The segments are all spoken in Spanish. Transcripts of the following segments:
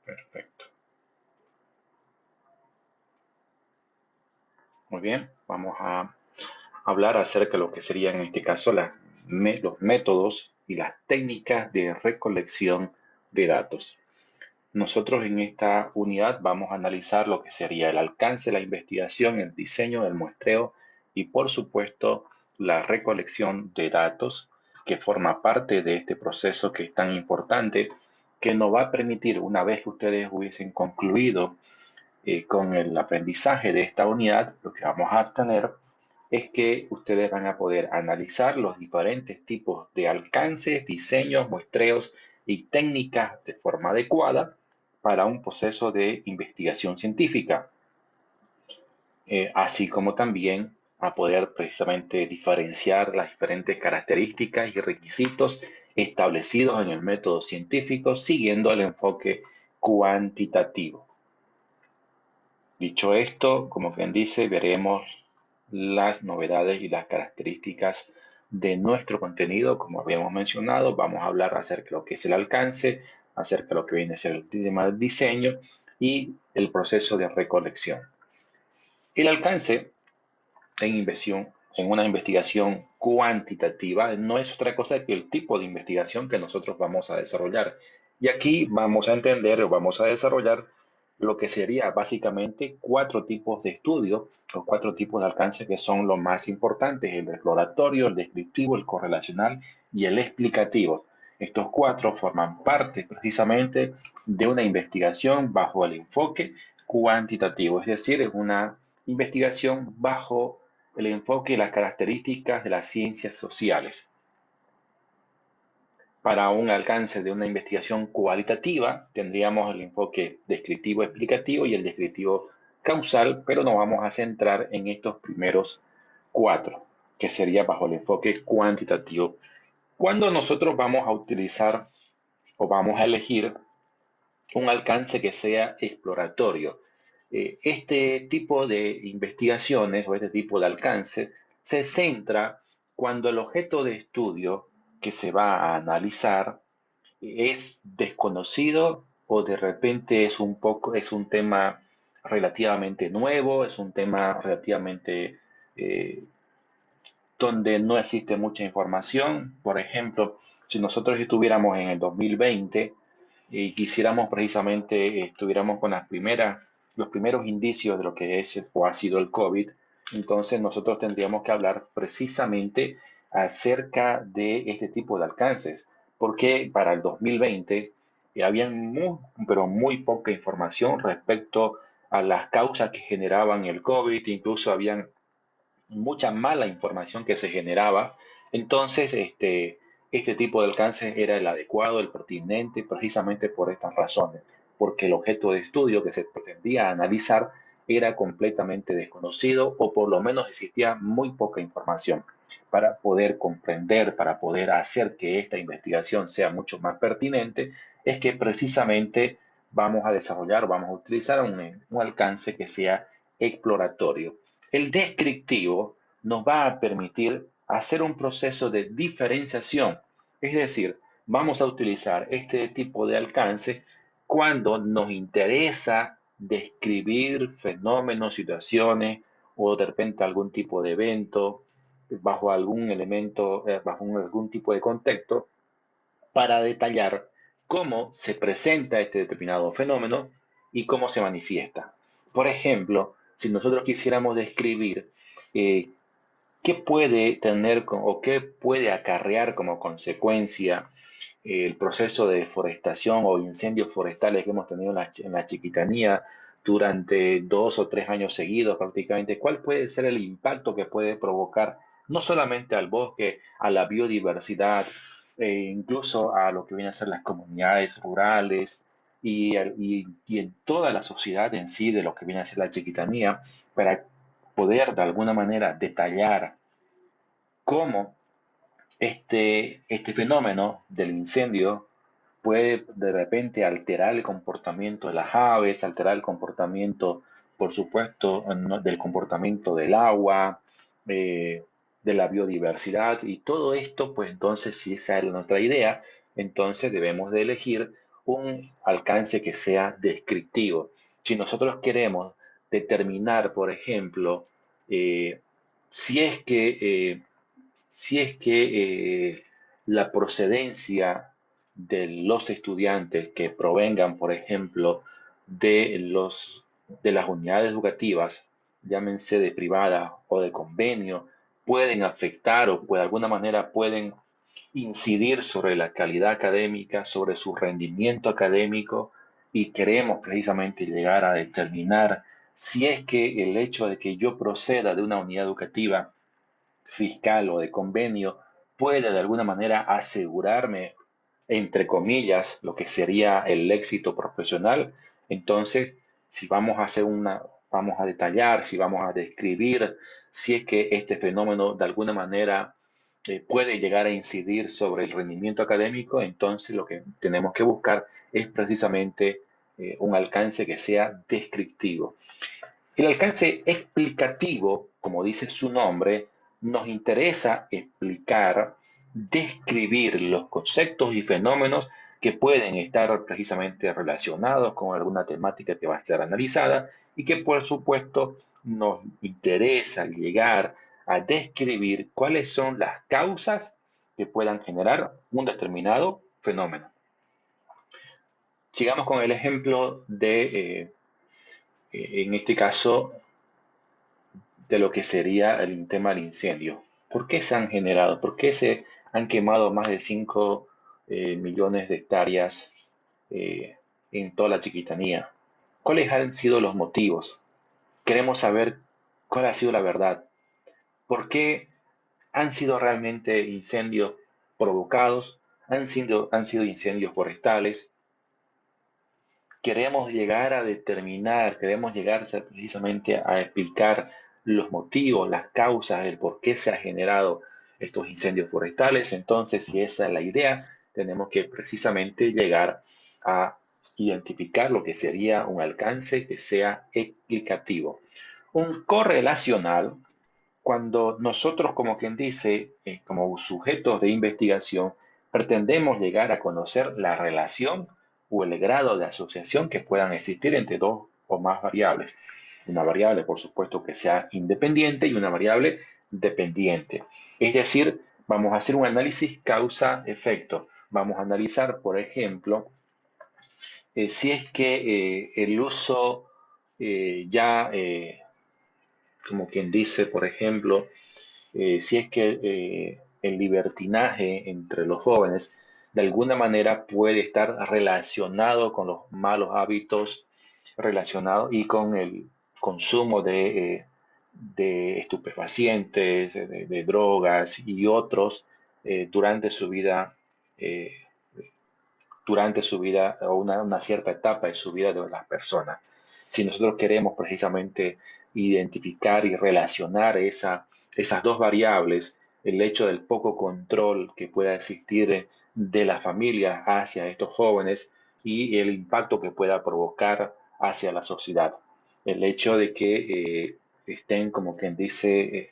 Perfecto. Muy bien, vamos a hablar acerca de lo que serían en este caso los métodos y las técnicas de recolección de datos. Nosotros en esta unidad vamos a analizar lo que sería el alcance de la investigación, el diseño del muestreo y por supuesto la recolección de datos que forma parte de este proceso que es tan importante que nos va a permitir, una vez que ustedes hubiesen concluido con el aprendizaje de esta unidad, lo que vamos a tener es que ustedes van a poder analizar los diferentes tipos de alcances, diseños, muestreos y técnicas de forma adecuada para un proceso de investigación científica, así como también a poder precisamente diferenciar las diferentes características y requisitos establecidos en el método científico siguiendo el enfoque cuantitativo. Dicho esto, como quien dice, veremos las novedades y las características de nuestro contenido. Como habíamos mencionado, vamos a hablar acerca de lo que es el alcance, acerca de lo que viene a ser el tema del diseño y el proceso de recolección. El alcance en una investigación cuantitativa no es otra cosa que el tipo de investigación que nosotros vamos a desarrollar. Y aquí vamos a entender o vamos a desarrollar lo que sería básicamente 4 tipos de estudio o 4 tipos de alcance que son los más importantes: el exploratorio, el descriptivo, el correlacional y el explicativo. Estos 4 forman parte precisamente de una investigación bajo el enfoque cuantitativo, es decir, es una investigación bajo el enfoque y las características de las ciencias sociales. Para un alcance de una investigación cualitativa, tendríamos el enfoque descriptivo explicativo y el descriptivo causal, pero nos vamos a centrar en estos primeros 4, que sería bajo el enfoque cuantitativo. Cuando nosotros vamos a utilizar o vamos a elegir un alcance que sea exploratorio, este tipo de investigaciones o este tipo de alcance se centra cuando el objeto de estudio que se va a analizar es desconocido o de repente es un tema relativamente nuevo, es un tema relativamente eh, donde no existe mucha información. Por ejemplo, si nosotros estuviéramos en el 2020 y quisiéramos precisamente, estuviéramos con los primeros indicios de lo que es o ha sido el COVID, entonces nosotros tendríamos que hablar precisamente acerca de este tipo de alcances, porque para el 2020 había pero muy poca información respecto a las causas que generaban el COVID, incluso habían mucha mala información que se generaba. Entonces, este tipo de alcance era el adecuado, el pertinente, precisamente por estas razones, porque el objeto de estudio que se pretendía analizar era completamente desconocido o por lo menos existía muy poca información. Para poder comprender, para poder hacer que esta investigación sea mucho más pertinente, es que precisamente vamos a desarrollar, vamos a utilizar un alcance que sea exploratorio. El descriptivo nos va a permitir hacer un proceso de diferenciación, es decir, vamos a utilizar este tipo de alcance cuando nos interesa describir fenómenos, situaciones o de repente algún tipo de evento bajo algún elemento, bajo algún tipo de contexto para detallar cómo se presenta este determinado fenómeno y cómo se manifiesta. Por ejemplo, si nosotros quisiéramos describir eh, qué puede tener o qué puede acarrear como consecuencia el proceso de deforestación o incendios forestales que hemos tenido en la Chiquitanía durante 2 o 3 años seguidos prácticamente, cuál puede ser el impacto que puede provocar no solamente al bosque, a la biodiversidad, incluso a lo que vienen a ser las comunidades rurales y en toda la sociedad en sí de lo que viene a ser la Chiquitanía, para poder de alguna manera detallar cómo este fenómeno del incendio puede de repente alterar el comportamiento de las aves, alterar el comportamiento, por supuesto, del comportamiento del agua, eh, de la biodiversidad y todo esto, pues entonces si esa es nuestra idea, entonces debemos de elegir un alcance que sea descriptivo. Si nosotros queremos determinar, por ejemplo, eh, si es que, eh, si es que la procedencia de los estudiantes que provengan, por ejemplo, de las unidades educativas, llámense de privada o de convenio, pueden afectar o de alguna manera pueden incidir sobre la calidad académica, sobre su rendimiento académico, y queremos precisamente llegar a determinar si es que el hecho de que yo proceda de una unidad educativa fiscal o de convenio puede de alguna manera asegurarme, entre comillas, lo que sería el éxito profesional. Entonces, si vamos a hacer vamos a detallar, si vamos a describir si es que este fenómeno de alguna manera puede llegar a incidir sobre el rendimiento académico, entonces lo que tenemos que buscar es precisamente un alcance que sea descriptivo. El alcance explicativo, como dice su nombre, nos interesa explicar, describir los conceptos y fenómenos que pueden estar precisamente relacionados con alguna temática que va a ser analizada y que por supuesto nos interesa llegar a describir cuáles son las causas que puedan generar un determinado fenómeno. Sigamos con el ejemplo en este caso, de lo que sería el tema del incendio. ¿Por qué se han generado? ¿Por qué se han quemado más de 5 millones de hectáreas en toda la Chiquitanía? ¿Cuáles han sido los motivos? Queremos saber cuál ha sido la verdad. ¿Por qué han sido realmente incendios provocados? ¿Han sido incendios forestales? Queremos llegar a determinar, queremos llegar precisamente a explicar los motivos, las causas, el por qué se han generado estos incendios forestales. Entonces, si esa es la idea, tenemos que precisamente llegar a identificar lo que sería un alcance que sea explicativo. Un correlacional, cuando nosotros, como quien dice, como sujetos de investigación, pretendemos llegar a conocer la relación o el grado de asociación que puedan existir entre dos o más variables. Una variable, por supuesto, que sea independiente y una variable dependiente. Es decir, vamos a hacer un análisis causa-efecto. Vamos a analizar, por ejemplo, si es que el uso ya, como quien dice, por ejemplo, si es que el libertinaje entre los jóvenes de alguna manera puede estar relacionado con los malos hábitos relacionados y con el consumo de estupefacientes, de drogas y otros durante su vida, eh, o una cierta etapa de su vida de las personas. Si nosotros queremos precisamente identificar y relacionar esas dos variables, el hecho del poco control que pueda existir de las familias hacia estos jóvenes y el impacto que pueda provocar hacia la sociedad. El hecho de que estén, como quien dice,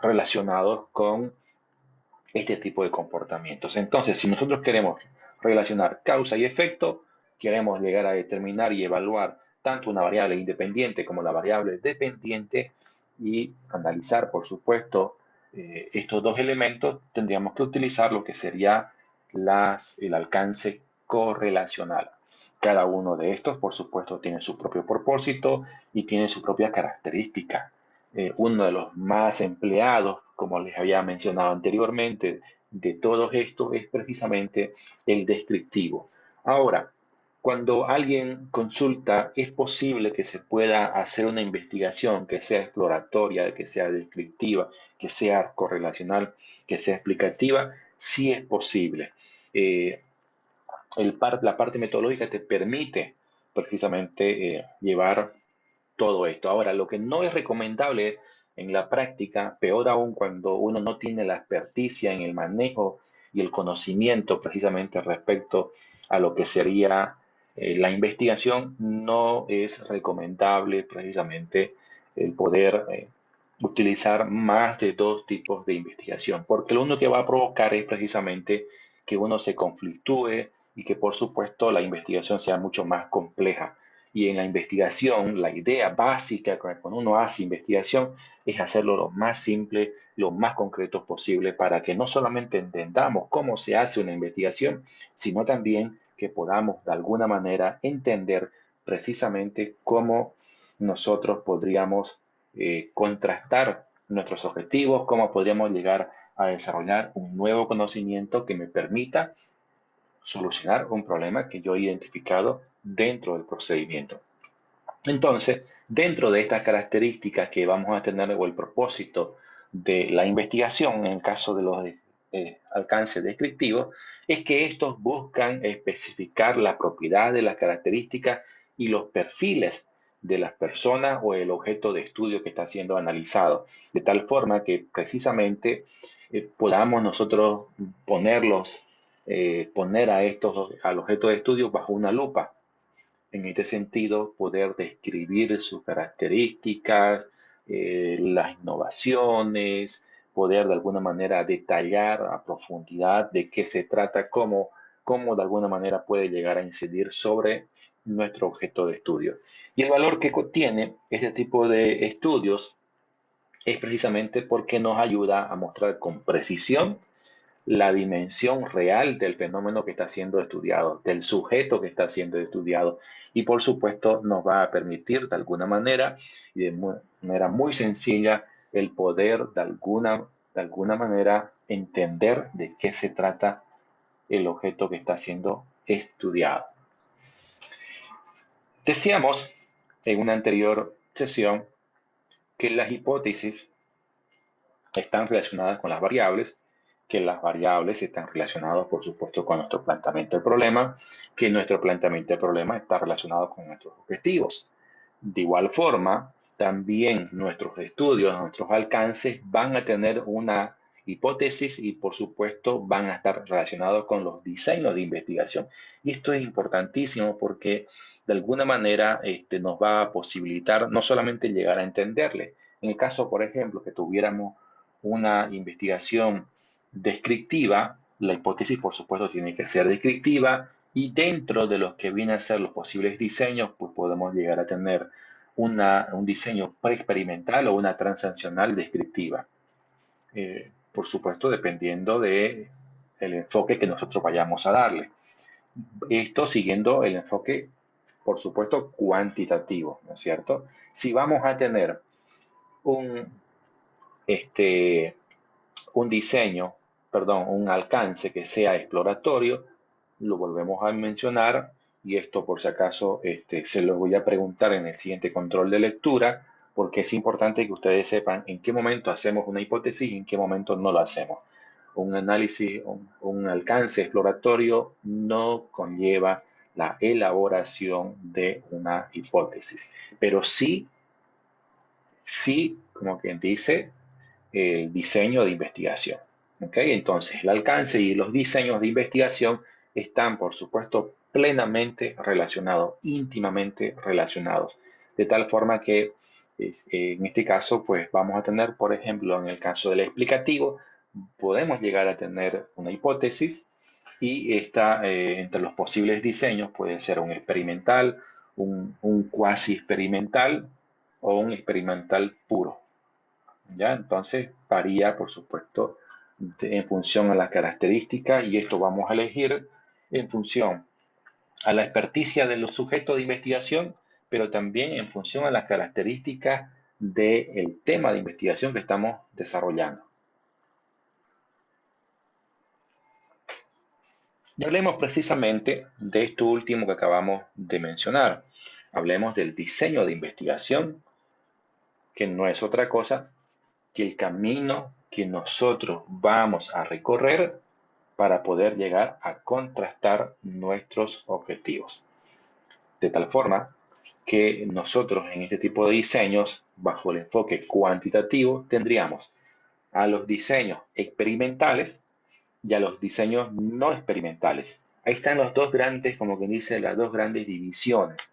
relacionados con este tipo de comportamientos. Entonces, si nosotros queremos relacionar causa y efecto, queremos llegar a determinar y evaluar tanto una variable independiente como la variable dependiente y analizar, por supuesto, estos dos elementos, tendríamos que utilizar lo que sería el alcance correlacional. Cada uno de estos, por supuesto, tiene su propio propósito y tiene su propia característica. Uno de los más empleados, como les había mencionado anteriormente, de todo esto es precisamente el descriptivo. Ahora, cuando alguien consulta, es posible que se pueda hacer una investigación que sea exploratoria, que sea descriptiva, que sea correlacional, que sea explicativa. Sí es posible. Eh, la parte metodológica te permite precisamente llevar todo esto. Ahora, lo que no es recomendable en la práctica, peor aún cuando uno no tiene la experticia en el manejo y el conocimiento precisamente respecto a lo que sería la investigación, no es recomendable precisamente el poder utilizar más de dos tipos de investigación, porque lo único que va a provocar es precisamente que uno se conflictúe, y que por supuesto la investigación sea mucho más compleja. Y en la investigación, la idea básica cuando uno hace investigación es hacerlo lo más simple, lo más concreto posible para que no solamente entendamos cómo se hace una investigación, sino también que podamos de alguna manera entender precisamente cómo nosotros podríamos contrastar nuestros objetivos, cómo podríamos llegar a desarrollar un nuevo conocimiento que me permita solucionar un problema que yo he identificado dentro del procedimiento. Entonces, dentro de estas características que vamos a tener o el propósito de la investigación en el caso de los alcances descriptivos, es que estos buscan especificar la propiedad de las características y los perfiles de las personas o el objeto de estudio que está siendo analizado, de tal forma que precisamente podamos nosotros poner al objeto de estudio bajo una lupa. En este sentido, poder describir sus características, las innovaciones, poder de alguna manera detallar a profundidad de qué se trata, cómo de alguna manera puede llegar a incidir sobre nuestro objeto de estudio. Y el valor que contiene este tipo de estudios es precisamente porque nos ayuda a mostrar con precisión la dimensión real del fenómeno que está siendo estudiado, del sujeto que está siendo estudiado. Y por supuesto nos va a permitir de alguna manera y de manera muy sencilla el poder de alguna manera entender de qué se trata el objeto que está siendo estudiado. Decíamos en una anterior sesión que las hipótesis están relacionadas con las variables, que las variables están relacionadas, por supuesto, con nuestro planteamiento del problema, que nuestro planteamiento del problema está relacionado con nuestros objetivos. De igual forma, también nuestros estudios, nuestros alcances van a tener una hipótesis y, por supuesto, van a estar relacionados con los diseños de investigación. Y esto es importantísimo porque, de alguna manera, nos va a posibilitar no solamente llegar a entenderle. En el caso, por ejemplo, que tuviéramos una investigación descriptiva, la hipótesis, por supuesto, tiene que ser descriptiva y dentro de los que vienen a ser los posibles diseños, pues podemos llegar a tener un diseño preexperimental o una transaccional descriptiva. Por supuesto, dependiendo de el enfoque que nosotros vayamos a darle. Esto siguiendo el enfoque, por supuesto, cuantitativo, ¿no es cierto? Si vamos a tener un, un diseño, perdón, un alcance que sea exploratorio, lo volvemos a mencionar y esto por si acaso se lo voy a preguntar en el siguiente control de lectura porque es importante que ustedes sepan en qué momento hacemos una hipótesis y en qué momento no lo hacemos. Un análisis, un alcance exploratorio no conlleva la elaboración de una hipótesis, pero sí, como quien dice, el diseño de investigación. ¿Okay? Entonces, el alcance y los diseños de investigación están, por supuesto, plenamente relacionados, íntimamente relacionados, de tal forma que en este caso, pues vamos a tener, por ejemplo, en el caso del explicativo, podemos llegar a tener una hipótesis y entre los posibles diseños puede ser un experimental, un cuasi experimental o un experimental puro. ¿Ya? Entonces varía, por supuesto, en función a las características y esto vamos a elegir en función a la experticia de los sujetos de investigación, pero también en función a las características del tema de investigación que estamos desarrollando. Y hablemos precisamente de esto último que acabamos de mencionar. Hablemos del diseño de investigación, que no es otra cosa que el camino que nosotros vamos a recorrer para poder llegar a contrastar nuestros objetivos. De tal forma que nosotros en este tipo de diseños, bajo el enfoque cuantitativo, tendríamos a los diseños experimentales y a los diseños no experimentales. Ahí están los dos grandes, como quien dice, las dos grandes divisiones.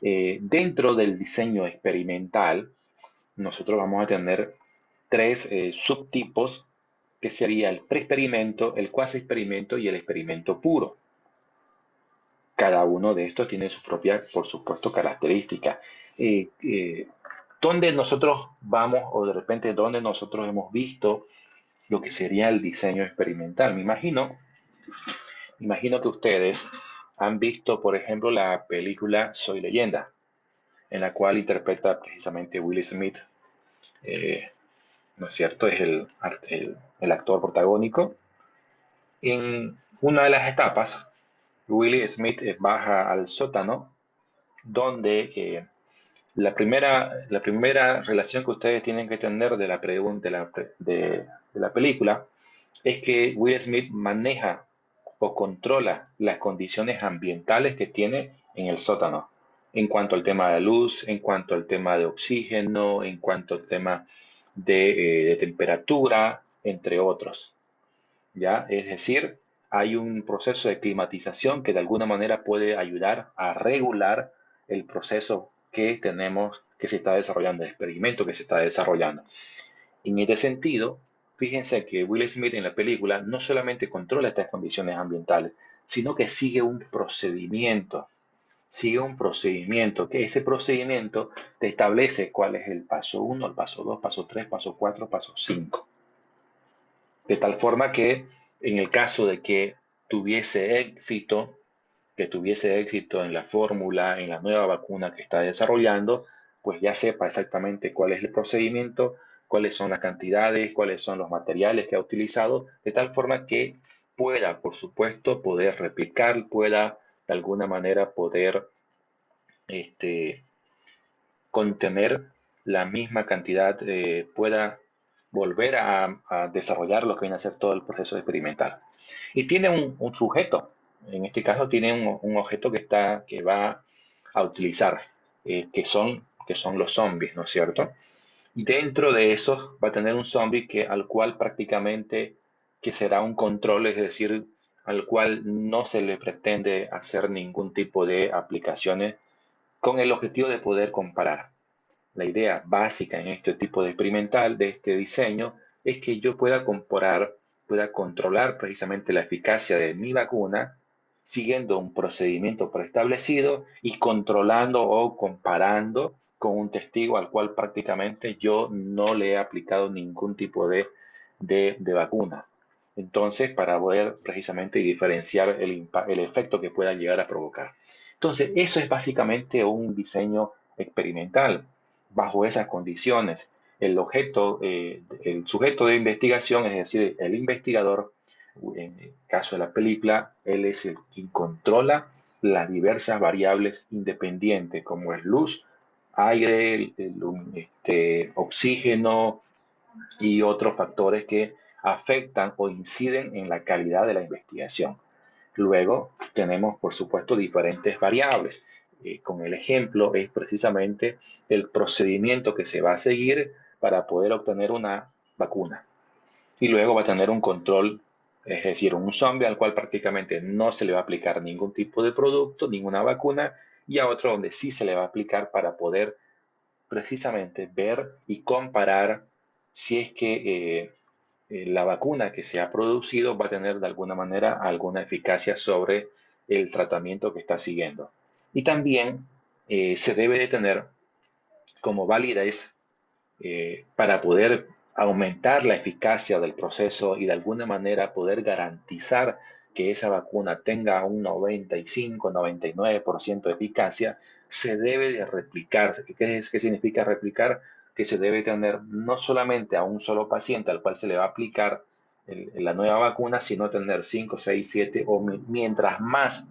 Dentro del diseño experimental, nosotros vamos a tener tres subtipos que sería el preexperimento, el cuasi experimento y el experimento puro. cada uno de estos tiene su propia, por supuesto, característica. Eh, eh, ¿Dónde nosotros vamos o de repente dónde nosotros hemos visto lo que sería el diseño experimental? Me imagino que ustedes han visto, por ejemplo, la película Soy Leyenda, en la cual interpreta precisamente Will Smith, eh, ¿no es cierto? Es el actor protagónico. En una de las etapas, Will Smith baja al sótano donde la primera relación que ustedes tienen que tener de la pregunta de la película es que Will Smith maneja o controla las condiciones ambientales que tiene en el sótano, en cuanto al tema de luz, en cuanto al tema de oxígeno, en cuanto al tema de temperatura, entre otros. ¿Ya? Es decir, hay un proceso de climatización que de alguna manera puede ayudar a regular el proceso que tenemos, que se está desarrollando, el experimento que se está desarrollando. En este sentido, fíjense que Will Smith en la película no solamente controla estas condiciones ambientales, sino que sigue un procedimiento, que ese procedimiento te establece cuál es el paso uno, el paso 2, paso 3, paso 4, paso 5. De tal forma que en el caso de que tuviese éxito en la fórmula, en la nueva vacuna que está desarrollando, pues ya sepa exactamente cuál es el procedimiento, cuáles son las cantidades, cuáles son los materiales que ha utilizado, de tal forma que pueda, por supuesto, poder replicar, pueda de alguna manera poder este, contener la misma cantidad, pueda volver a desarrollar lo que viene a ser todo el proceso experimental. Y tiene un sujeto, en este caso tiene un objeto que va a utilizar, que son los zombies, ¿no es cierto? Y dentro de esos va a tener un zombie al cual prácticamente que será un control, es decir, al cual no se le pretende hacer ningún tipo de aplicaciones con el objetivo de poder comparar. La idea básica en este tipo de experimental, de este diseño, es que yo pueda comparar, pueda controlar precisamente la eficacia de mi vacuna siguiendo un procedimiento preestablecido y controlando o comparando con un testigo al cual prácticamente yo no le he aplicado ningún tipo de vacuna. Entonces, para poder precisamente diferenciar el efecto que pueda llegar a provocar. Entonces, eso es básicamente un diseño experimental. Bajo esas condiciones, el sujeto de investigación, es decir, el investigador, en el caso de la película, él es el quien controla las diversas variables independientes, como es luz, aire, oxígeno y otros factores que afectan o inciden en la calidad de la investigación. Luego tenemos, por supuesto, diferentes variables. Con el ejemplo es precisamente el procedimiento que se va a seguir para poder obtener una vacuna. Y luego va a tener un control, es decir, un zombie al cual prácticamente no se le va a aplicar ningún tipo de producto, ninguna vacuna, y a otro donde sí se le va a aplicar para poder precisamente ver y comparar si es que la vacuna que se ha producido va a tener de alguna manera alguna eficacia sobre el tratamiento que está siguiendo. Y también se debe de tener como validez para poder aumentar la eficacia del proceso y de alguna manera poder garantizar que esa vacuna tenga un 95-99% de eficacia, se debe de replicar. ¿Qué significa replicar? Que se debe tener no solamente a un solo paciente al cual se le va a aplicar la nueva vacuna, sino tener 5, 6, 7 o mientras más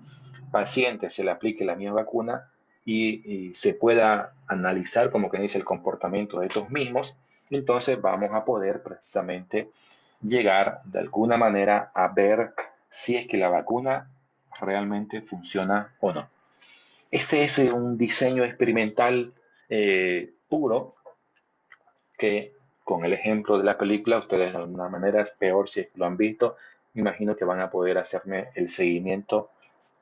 pacientes se le aplique la misma vacuna, y se pueda analizar como que dice el comportamiento de estos mismos, entonces vamos a poder precisamente llegar de alguna manera a ver si es que la vacuna realmente funciona o no. Ese es un diseño experimental puro que con el ejemplo de la película ustedes de alguna manera, es peor si lo han visto, me imagino que van a poder hacerme el seguimiento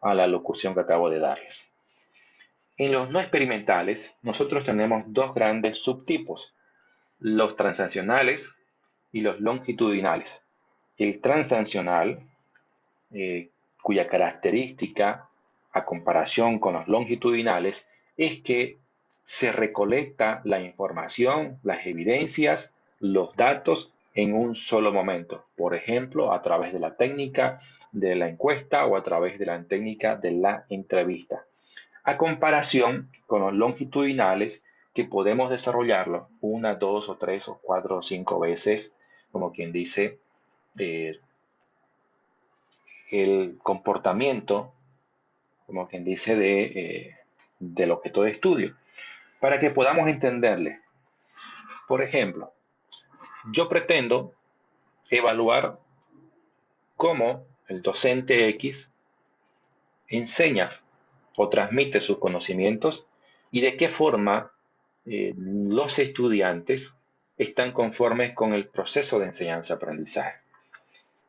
a la locución que acabo de darles. En los no experimentales, nosotros tenemos dos grandes subtipos, los transaccionales y los longitudinales. El transaccional, cuya característica a comparación con los longitudinales, es que se recolecta la información, las evidencias, los datos en un solo momento. Por ejemplo, a través de la técnica de la encuesta o a través de la técnica de la entrevista. A comparación con los longitudinales, que podemos desarrollarlo una, dos o tres o cuatro o cinco veces, como quien dice, eh, el comportamiento, como quien dice, del objeto de estudio, para que podamos entenderle. Por ejemplo, yo pretendo evaluar cómo el docente X enseña o transmite sus conocimientos y de qué forma los estudiantes están conformes con el proceso de enseñanza-aprendizaje.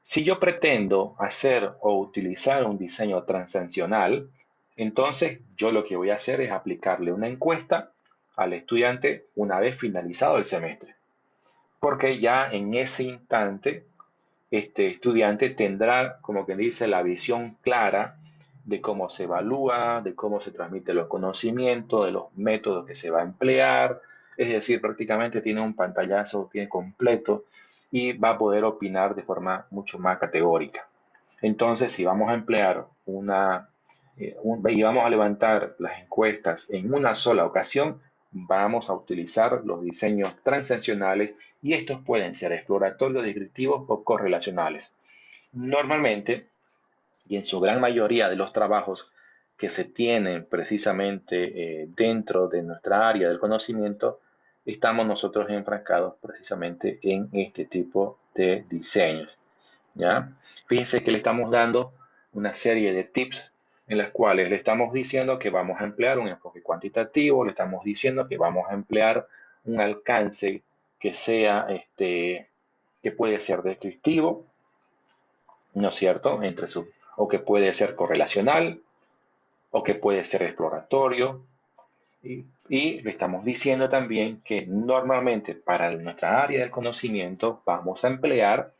Si yo pretendo hacer o utilizar un diseño transaccional, entonces yo lo que voy a hacer es aplicarle una encuesta al estudiante una vez finalizado el semestre. Porque ya en ese instante, este estudiante tendrá, como que dice, la visión clara de cómo se evalúa, de cómo se transmiten los conocimientos, de los métodos que se va a emplear. Es decir, prácticamente tiene un pantallazo, tiene completo y va a poder opinar de forma mucho más categórica. Entonces, si vamos a emplear y vamos a levantar las encuestas en una sola ocasión, vamos a utilizar los diseños transaccionales y estos pueden ser exploratorios, descriptivos o correlacionales. Normalmente, y en su gran mayoría de los trabajos que se tienen precisamente dentro de nuestra área del conocimiento, estamos nosotros enfrascados precisamente en este tipo de diseños. ¿Ya? Fíjense que le estamos dando una serie de tips en las cuales le estamos diciendo que vamos a emplear un enfoque cuantitativo, le estamos diciendo que vamos a emplear un alcance que sea, que puede ser descriptivo, ¿no es cierto? O que puede ser correlacional, o que puede ser exploratorio. Y le estamos diciendo también que normalmente para nuestra área del conocimiento vamos a emplear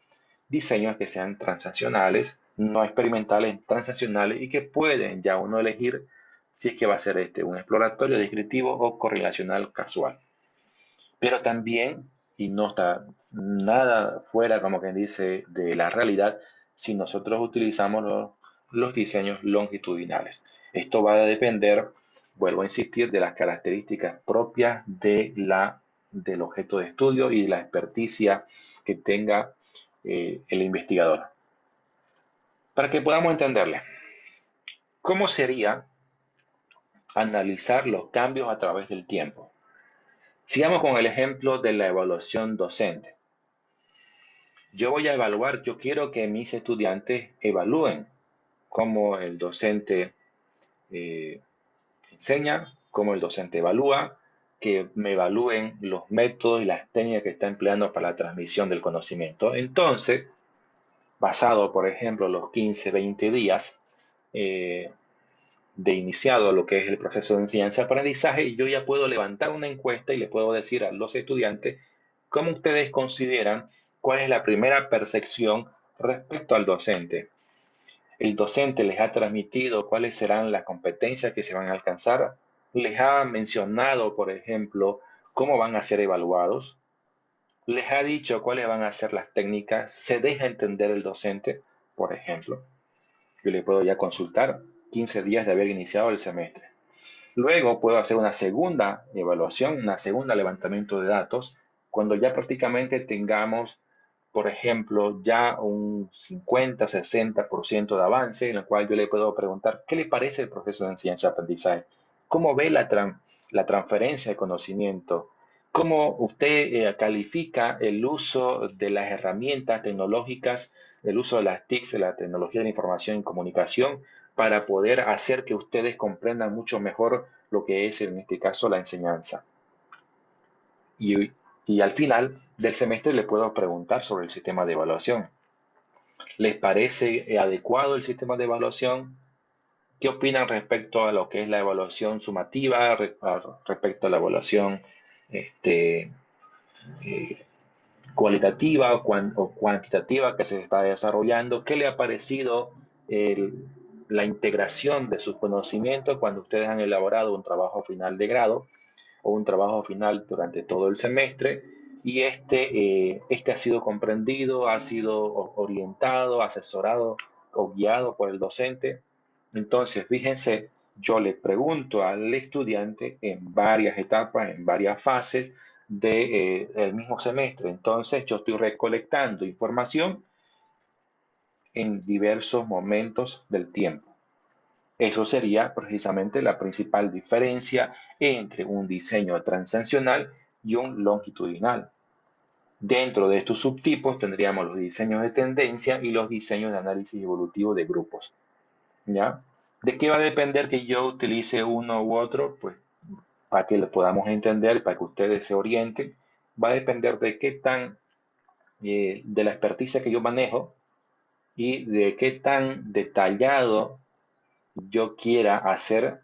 diseños que sean transaccionales, no experimentales, transaccionales y que pueden ya uno elegir si es que va a ser un exploratorio, descriptivo o correlacional casual. Pero también, y no está nada fuera, como quien dice, de la realidad, si nosotros utilizamos los diseños longitudinales. Esto va a depender, vuelvo a insistir, de las características propias del objeto de estudio y de la experticia que tenga el investigador. Para que podamos entenderle, ¿cómo sería analizar los cambios a través del tiempo? Sigamos con el ejemplo de la evaluación docente. Yo voy a evaluar, yo quiero que mis estudiantes evalúen cómo el docente enseña, cómo el docente evalúa, que me evalúen los métodos y las técnicas que está empleando para la transmisión del conocimiento. Entonces, basado, por ejemplo, los 15, 20 días de iniciado lo que es el proceso de enseñanza-aprendizaje, yo ya puedo levantar una encuesta y le puedo decir a los estudiantes cómo ustedes consideran cuál es la primera percepción respecto al docente. El docente les ha transmitido cuáles serán las competencias que se van a alcanzar, les ha mencionado, por ejemplo, cómo van a ser evaluados, les ha dicho cuáles van a ser las técnicas, se deja entender el docente, por ejemplo. Yo le puedo ya consultar 15 días de haber iniciado el semestre. Luego puedo hacer una segunda evaluación, una segunda levantamiento de datos, cuando ya prácticamente tengamos, por ejemplo, ya un 50-60% de avance, en el cual yo le puedo preguntar, ¿qué le parece el proceso de enseñanza-aprendizaje? ¿Cómo ve la transferencia de conocimiento? ¿Cómo usted califica el uso de las herramientas tecnológicas, el uso de las TICs, de la tecnología de la información y comunicación, para poder hacer que ustedes comprendan mucho mejor lo que es, en este caso, la enseñanza? Y al final del semestre le puedo preguntar sobre el sistema de evaluación. ¿Les parece adecuado el sistema de evaluación? ¿Qué opinan respecto a lo que es la evaluación sumativa, respecto a la evaluación este, eh, cualitativa o cuantitativa que se está desarrollando? ¿Qué le ha parecido la integración de sus conocimientos cuando ustedes han elaborado un trabajo final de grado o un trabajo final durante todo el semestre y este ha sido comprendido, ha sido orientado, asesorado o guiado por el docente. Entonces, fíjense, yo le pregunto al estudiante en varias etapas, en varias fases del mismo semestre. Entonces, yo estoy recolectando información en diversos momentos del tiempo. Eso sería precisamente la principal diferencia entre un diseño transaccional y un longitudinal. Dentro de estos subtipos tendríamos los diseños de tendencia y los diseños de análisis evolutivo de grupos. ¿Ya? ¿De qué va a depender que yo utilice uno u otro? Pues para que lo podamos entender, para que ustedes se orienten, va a depender de qué tan, de la experticia que yo manejo y de qué tan detallado yo quiera hacer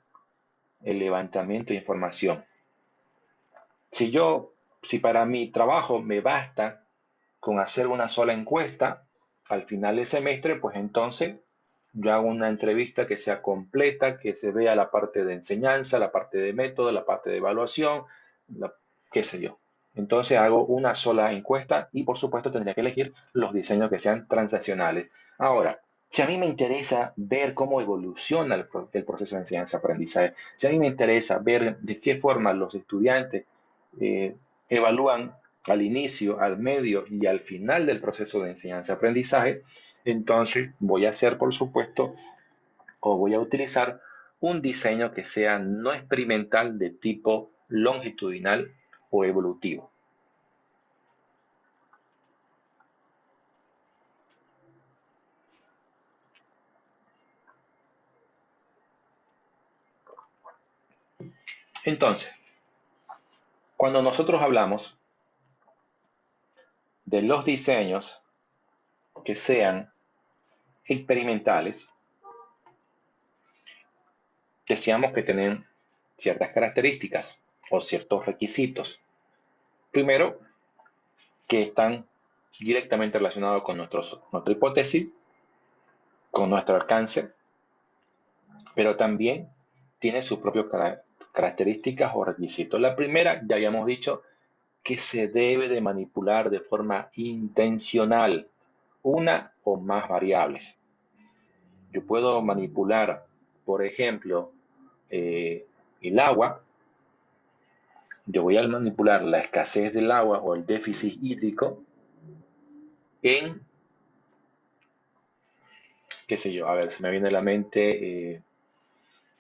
el levantamiento de información. Si para mi trabajo me basta con hacer una sola encuesta al final del semestre, pues entonces yo hago una entrevista que sea completa, que se vea la parte de enseñanza, la parte de método, la parte de evaluación, qué sé yo. Entonces hago una sola encuesta y por supuesto tendría que elegir los diseños que sean transaccionales. Ahora, si a mí me interesa ver cómo evoluciona el proceso de enseñanza-aprendizaje, si a mí me interesa ver de qué forma los estudiantes evalúan al inicio, al medio y al final del proceso de enseñanza-aprendizaje, entonces voy a hacer, por supuesto, o voy a utilizar un diseño que sea no experimental de tipo longitudinal o evolutivo. Entonces, cuando nosotros hablamos de los diseños que sean experimentales, decíamos que tienen ciertas características o ciertos requisitos. Primero, que están directamente relacionados con nuestra hipótesis, con nuestro alcance, pero también tiene sus propias características o requisitos. La primera, ya habíamos dicho, que se debe de manipular de forma intencional una o más variables. Yo puedo manipular, por ejemplo, el agua. Yo voy a manipular la escasez del agua o el déficit hídrico en, qué sé yo, a ver, se me viene a la mente,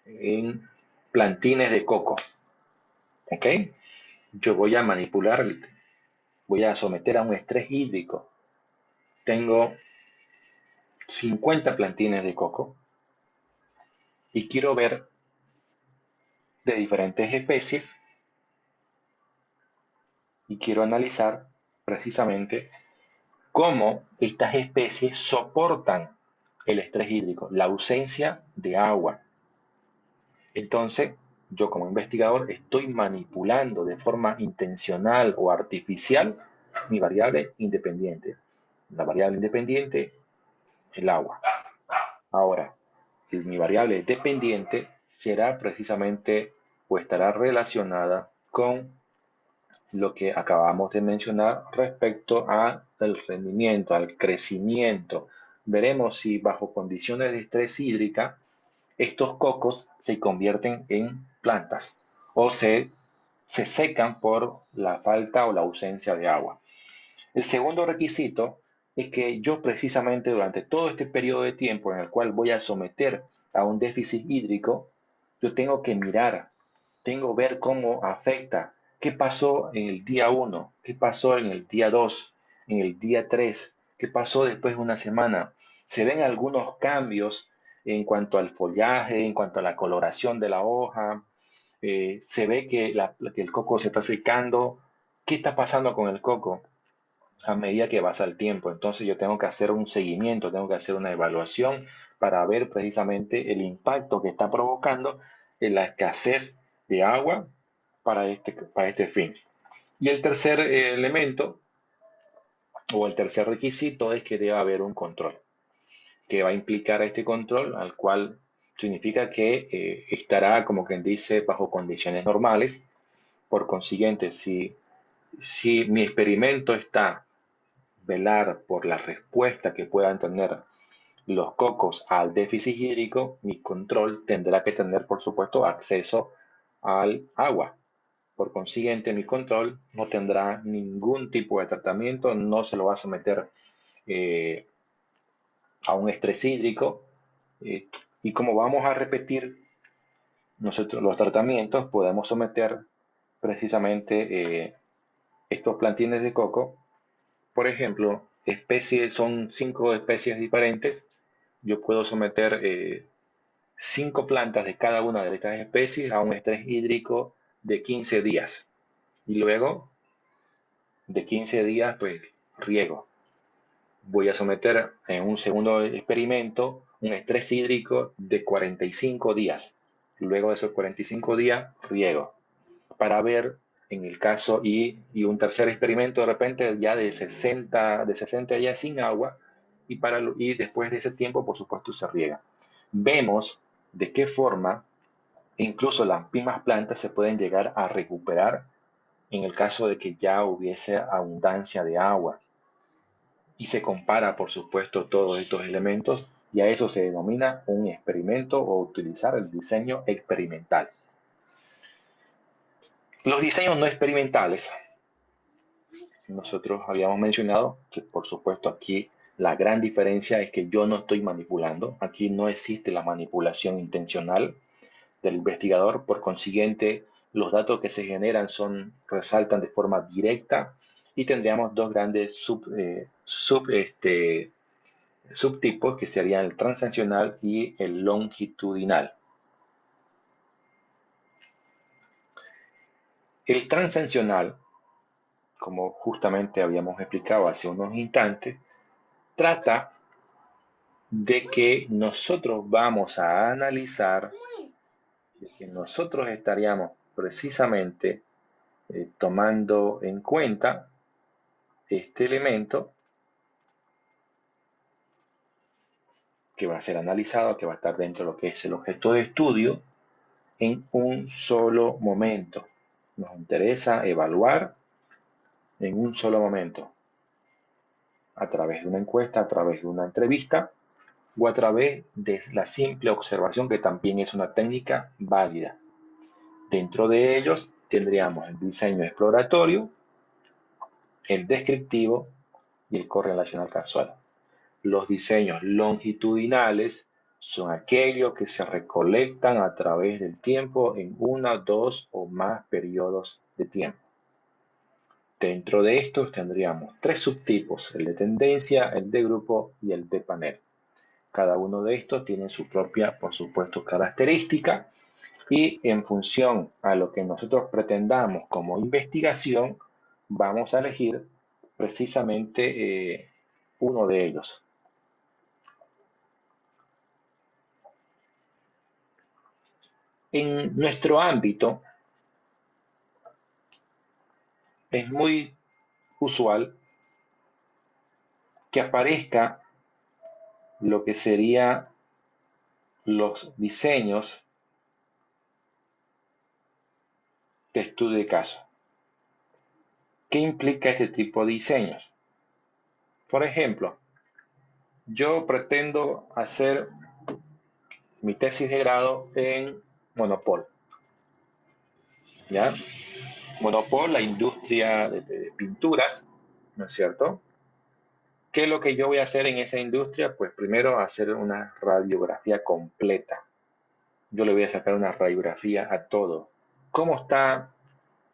en plantines de coco. ¿Ok? Yo voy a manipular, voy a someter a un estrés hídrico. Tengo 50 plantines de coco y quiero ver de diferentes especies y quiero analizar precisamente cómo estas especies soportan el estrés hídrico, la ausencia de agua. Entonces, yo como investigador estoy manipulando de forma intencional o artificial mi variable independiente. La variable independiente, el agua. Ahora, mi variable dependiente será precisamente o estará relacionada con lo que acabamos de mencionar respecto al rendimiento, al crecimiento. Veremos si bajo condiciones de estrés hídrica estos cocos se convierten en plantas o se secan por la falta o la ausencia de agua. El segundo requisito es que yo precisamente durante todo este periodo de tiempo en el cual voy a someter a un déficit hídrico, yo tengo que mirar, tengo que ver cómo afecta, qué pasó en el día 1, qué pasó en el día 2, en el día 3, qué pasó después de una semana. Se ven algunos cambios en cuanto al follaje, en cuanto a la coloración de la hoja, se ve que el coco se está secando. ¿Qué está pasando con el coco a medida que pasa el tiempo? Entonces yo tengo que hacer un seguimiento, tengo que hacer una evaluación para ver precisamente el impacto que está provocando en la escasez de agua para este fin. Y el tercer elemento o el tercer requisito es que debe haber un control. que va a implicar este control, al cual significa que estará, como quien dice, bajo condiciones normales. Por consiguiente, si mi experimento está velar por la respuesta que puedan tener los cocos al déficit hídrico, mi control tendrá que tener, por supuesto, acceso al agua. Por consiguiente, mi control no tendrá ningún tipo de tratamiento, no se lo va a someter eh, a un estrés hídrico. Y como vamos a repetir nosotros los tratamientos, podemos someter precisamente estos plantines de coco. Por ejemplo, son 5 especies diferentes. Yo puedo someter 5 plantas de cada una de estas especies a un estrés hídrico de 15 días. Y luego de 15 días, pues riego. Voy a someter en un segundo experimento un estrés hídrico de 45 días. Luego de esos 45 días, riego. Para ver en el caso, y un tercer experimento de repente ya de 60 días sin agua, y después de ese tiempo, por supuesto, se riega. Vemos de qué forma incluso las mismas plantas se pueden llegar a recuperar en el caso de que ya hubiese abundancia de agua. Y se compara, por supuesto, todos estos elementos, y a eso se denomina un experimento o utilizar el diseño experimental. Los diseños no experimentales, nosotros habíamos mencionado que, por supuesto, aquí la gran diferencia es que yo no estoy manipulando. Aquí no existe la manipulación intencional del investigador. Por consiguiente, los datos que se generan resaltan de forma directa, y tendríamos dos grandes subtipos, que serían el transaccional y el longitudinal. El transaccional, como justamente habíamos explicado hace unos instantes, trata de que nosotros vamos a analizar, de que nosotros estaríamos precisamente tomando en cuenta este elemento que va a ser analizado, que va a estar dentro de lo que es el objeto de estudio, en un solo momento. Nos interesa evaluar en un solo momento, a través de una encuesta, a través de una entrevista, o a través de la simple observación, que también es una técnica válida. Dentro de ellos tendríamos el diseño exploratorio, el descriptivo y el correlacional casual. Los diseños longitudinales son aquellos que se recolectan a través del tiempo en 1, 2 o más periodos de tiempo. Dentro de estos tendríamos 3 subtipos: el de tendencia, el de grupo y el de panel. Cada uno de estos tiene su propia, por supuesto, característica, y en función a lo que nosotros pretendamos como investigación, vamos a elegir precisamente uno de ellos. En nuestro ámbito es muy usual que aparezca lo que serían los diseños de estudio de caso. ¿Qué implica este tipo de diseños? Por ejemplo, yo pretendo hacer mi tesis de grado en Monopol, ¿ya? Monopol, la industria de pinturas, ¿no es cierto? ¿Qué es lo que yo voy a hacer en esa industria? Pues primero hacer una radiografía completa. Yo le voy a sacar una radiografía a todo. ¿Cómo está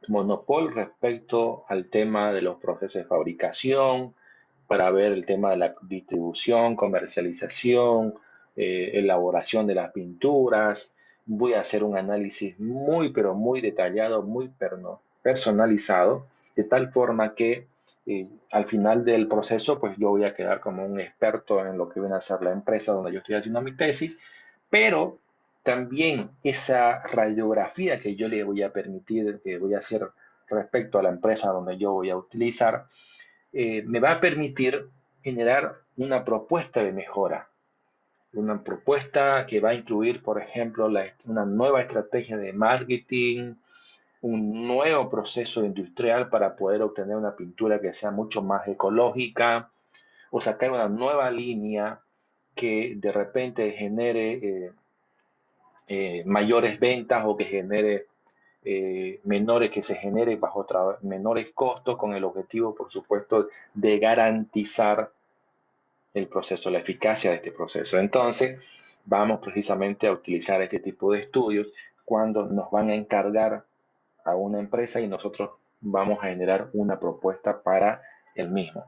Monopol respecto al tema de los procesos de fabricación, para ver el tema de la distribución, comercialización, elaboración de las pinturas? Voy a hacer un análisis muy, pero muy detallado, muy personalizado, de tal forma que al final del proceso, pues yo voy a quedar como un experto en lo que viene a ser la empresa donde yo estoy haciendo mi tesis, pero también esa radiografía que yo le voy a permitir, que voy a hacer respecto a la empresa donde yo voy a utilizar, me va a permitir generar una propuesta de mejora. una propuesta que va a incluir, por ejemplo, una nueva estrategia de marketing, un nuevo proceso industrial para poder obtener una pintura que sea mucho más ecológica, o sacar una nueva línea que de repente genere mayores ventas o que genere que se genere bajo menores costos con el objetivo, por supuesto, de garantizar el proceso, la eficacia de este proceso. Entonces, vamos precisamente a utilizar este tipo de estudios cuando nos van a encargar a una empresa y nosotros vamos a generar una propuesta para el mismo.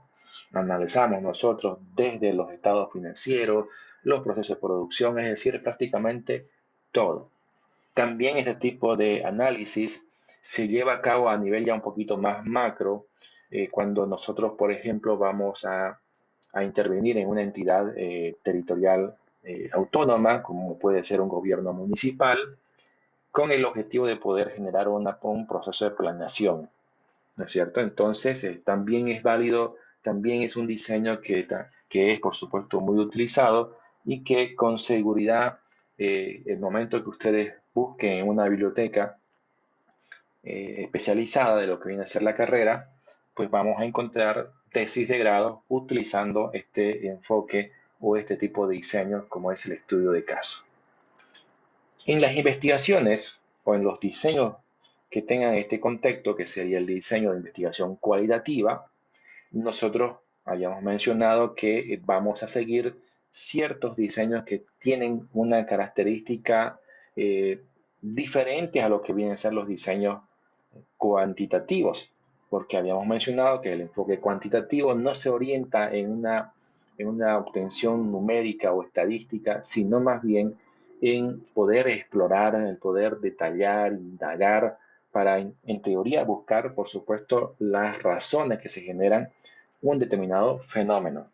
Analizamos nosotros desde los estados financieros, los procesos de producción, es decir, prácticamente todo. También este tipo de análisis se lleva a cabo a nivel ya un poquito más macro, cuando nosotros, por ejemplo, vamos a intervenir en una entidad territorial autónoma, como puede ser un gobierno municipal, con el objetivo de poder generar un proceso de planeación, ¿no es cierto? Entonces, también es válido, también es un diseño que es, por supuesto, muy utilizado y que con seguridad, el momento que ustedes busquen en una biblioteca especializada de lo que viene a ser la carrera, pues vamos a encontrar tesis de grado utilizando este enfoque o este tipo de diseño como es el estudio de caso. En las investigaciones o en los diseños que tengan este contexto, que sería el diseño de investigación cualitativa, nosotros habíamos mencionado que vamos a seguir ciertos diseños que tienen una característica diferente a lo que vienen a ser los diseños cuantitativos, porque habíamos mencionado que el enfoque cuantitativo no se orienta en una obtención numérica o estadística, sino más bien en poder explorar, en el poder detallar, indagar, para en teoría buscar, por supuesto, las razones que se generan un determinado fenómeno.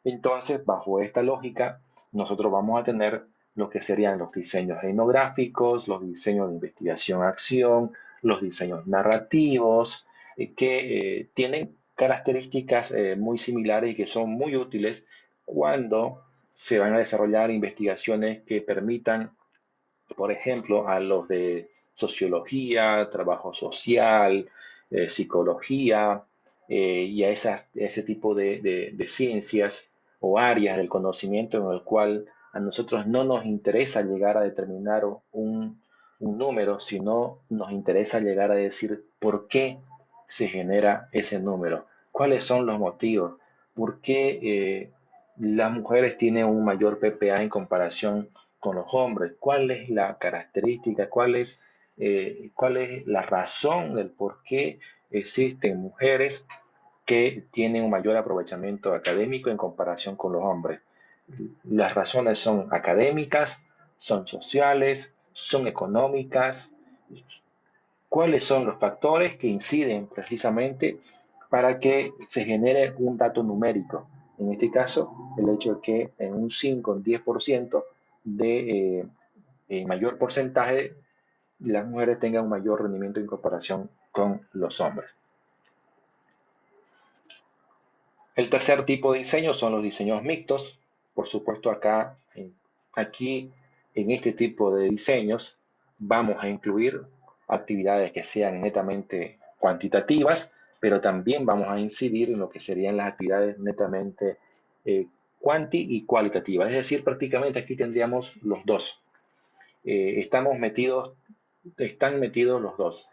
Entonces, bajo esta lógica, nosotros vamos a tener lo que serían los diseños etnográficos, los diseños de investigación-acción, los diseños narrativos, que tienen características muy similares y que son muy útiles cuando se van a desarrollar investigaciones que permitan, por ejemplo, a los de sociología, trabajo social, psicología, y a ese tipo de ciencias o áreas del conocimiento en el cual a nosotros no nos interesa llegar a determinar un número, sino nos interesa llegar a decir por qué se genera ese número, cuáles son los motivos, por qué las mujeres tienen un mayor PPA en comparación con los hombres, cuál es la característica, cuál es la razón del por qué existen mujeres que tienen un mayor aprovechamiento académico en comparación con los hombres. Las razones son académicas, son sociales, son económicas. ¿Cuáles son los factores que inciden precisamente para que se genere un dato numérico? En este caso, el hecho de que en un 5, un 10% de mayor porcentaje las mujeres tengan un mayor rendimiento en comparación con los hombres. El tercer tipo de diseño son los diseños mixtos. Por supuesto, aquí en este tipo de diseños vamos a incluir actividades que sean netamente cuantitativas, pero también vamos a incidir en lo que serían las actividades netamente cuanti y cualitativas. Es decir, prácticamente aquí tendríamos los dos. Están metidos los dos.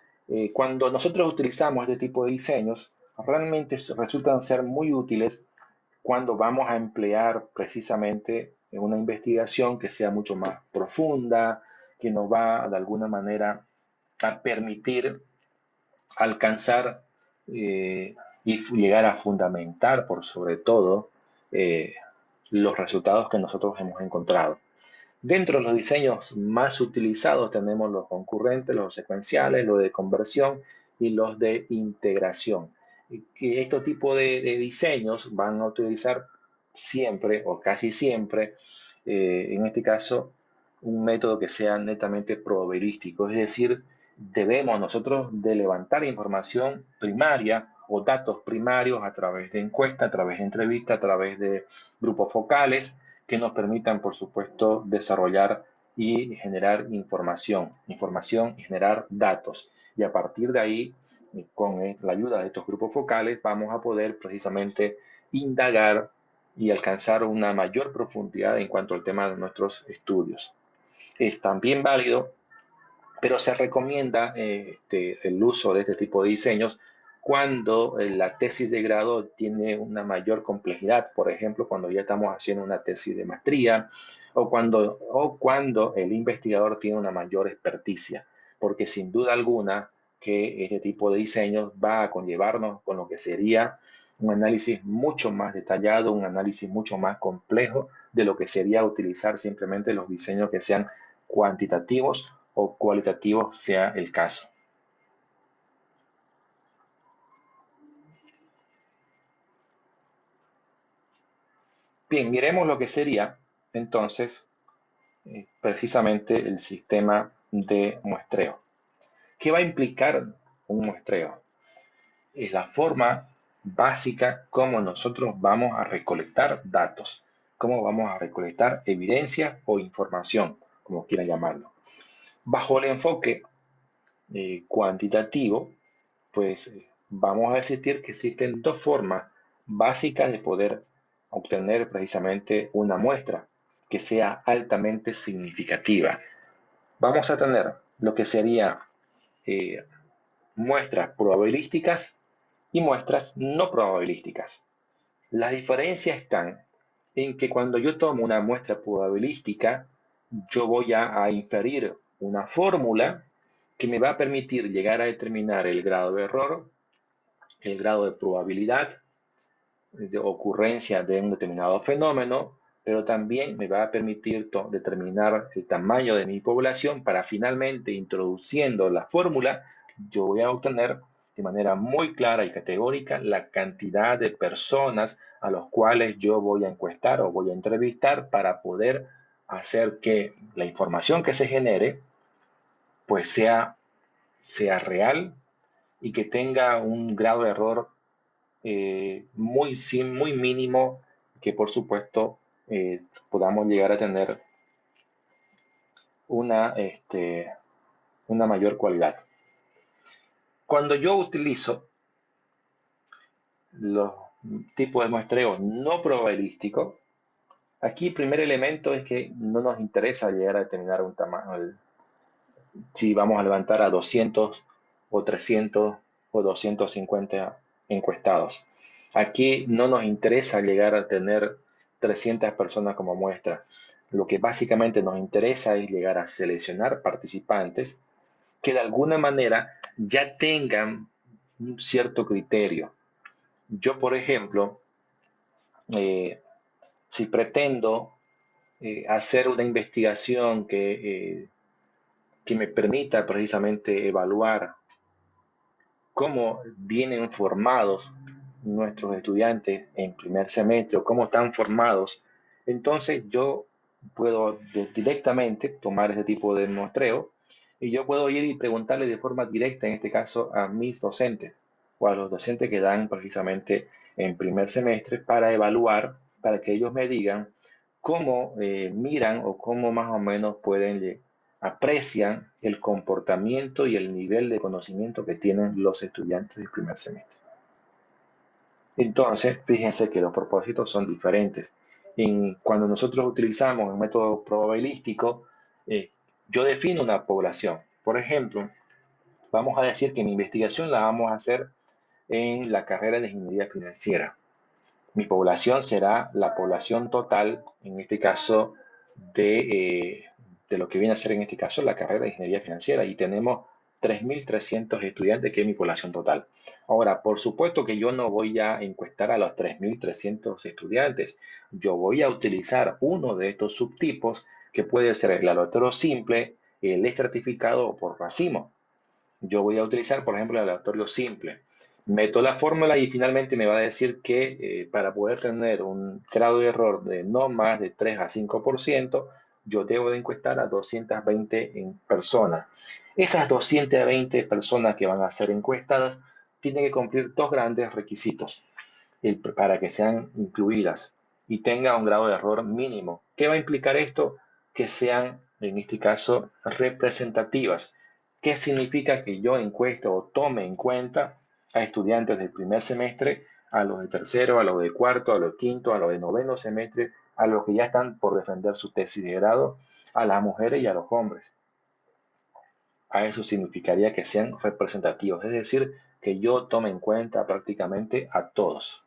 Cuando nosotros utilizamos este tipo de diseños, realmente resultan ser muy útiles cuando vamos a emplear precisamente en una investigación que sea mucho más profunda, que nos va de alguna manera a permitir alcanzar y llegar a fundamentar por sobre todo los resultados que nosotros hemos encontrado. Dentro de los diseños más utilizados tenemos los concurrentes, los secuenciales, los de conversión y los de integración. Que estos tipos de diseños van a utilizar siempre o casi siempre, en este caso, un método que sea netamente probabilístico. Es decir, debemos nosotros de levantar información primaria o datos primarios a través de encuestas, a través de entrevistas, a través de grupos focales, que nos permitan, por supuesto, desarrollar y generar información y generar datos. Y a partir de ahí, con la ayuda de estos grupos focales, vamos a poder precisamente indagar y alcanzar una mayor profundidad en cuanto al tema de nuestros estudios. Es también válido, pero se recomienda el uso de este tipo de diseños cuando la tesis de grado tiene una mayor complejidad, por ejemplo, cuando ya estamos haciendo una tesis de maestría o cuando el investigador tiene una mayor experticia, porque sin duda alguna que este tipo de diseños va a conllevarnos con lo que sería un análisis mucho más detallado, un análisis mucho más complejo de lo que sería utilizar simplemente los diseños que sean cuantitativos o cualitativos sea el caso. Bien, miremos lo que sería entonces precisamente el sistema de muestreo. ¿Qué va a implicar un muestreo? Es la forma básica como nosotros vamos a recolectar datos, cómo vamos a recolectar evidencia o información, como quieran llamarlo. Bajo el enfoque cuantitativo, pues vamos a existir que existen dos formas básicas de poder obtener precisamente una muestra que sea altamente significativa. Vamos a tener lo que sería eh, muestras probabilísticas y muestras no probabilísticas. Las diferencias están en que cuando yo tomo una muestra probabilística, yo voy a inferir una fórmula que me va a permitir llegar a determinar el grado de error, el grado de probabilidad de ocurrencia de un determinado fenómeno, pero también me va a permitir determinar el tamaño de mi población para finalmente, introduciendo la fórmula, yo voy a obtener de manera muy clara y categórica la cantidad de personas a los cuales yo voy a encuestar o voy a entrevistar para poder hacer que la información que se genere pues sea real y que tenga un grado de error muy mínimo que por supuesto podamos llegar a tener una mayor cualidad. Cuando yo utilizo los tipos de muestreo no probabilístico, aquí el primer elemento es que no nos interesa llegar a determinar un tamaño, si vamos a levantar a 200 o 300 o 250 encuestados. Aquí no nos interesa llegar a tener 300 personas como muestra. Lo que básicamente nos interesa es llegar a seleccionar participantes que de alguna manera ya tengan un cierto criterio. Yo, por ejemplo, eh, si pretendo hacer una investigación que me permita precisamente evaluar cómo vienen formados nuestros estudiantes en primer semestre o cómo están formados, entonces yo puedo directamente tomar ese tipo de muestreo y yo puedo ir y preguntarle de forma directa, en este caso a mis docentes o a los docentes que dan precisamente en primer semestre para evaluar, para que ellos me digan cómo miran o cómo más o menos pueden aprecian el comportamiento y el nivel de conocimiento que tienen los estudiantes del primer semestre. Entonces, fíjense que los propósitos son diferentes. Cuando nosotros utilizamos el método probabilístico, yo defino una población. Por ejemplo, vamos a decir que mi investigación la vamos a hacer en la carrera de ingeniería financiera. Mi población será la población total, en este caso, de lo que viene a ser en este caso la carrera de ingeniería financiera y tenemos 3.300 estudiantes que es mi población total. Ahora, por supuesto que yo no voy a encuestar a los 3.300 estudiantes. Yo voy a utilizar uno de estos subtipos que puede ser el aleatorio simple, el estratificado o por racimo. Yo voy a utilizar, por ejemplo, el aleatorio simple. Meto la fórmula y finalmente me va a decir que para poder tener un grado de error de no más de 3 a 5%, yo debo de encuestar a 220 personas. Esas 220 personas que van a ser encuestadas tienen que cumplir dos grandes requisitos para que sean incluidas. y tenga un grado de error mínimo. ¿Qué va a implicar esto? Que sean, en este caso, representativas. ¿Qué significa que yo encueste o tome en cuenta a estudiantes del primer semestre, a los de tercero, a los de cuarto, a los de quinto, a los de noveno semestre, a los que ya están por defender su tesis de grado, a las mujeres y a los hombres? A eso significaría que sean representativos, es decir, que yo tome en cuenta prácticamente a todos.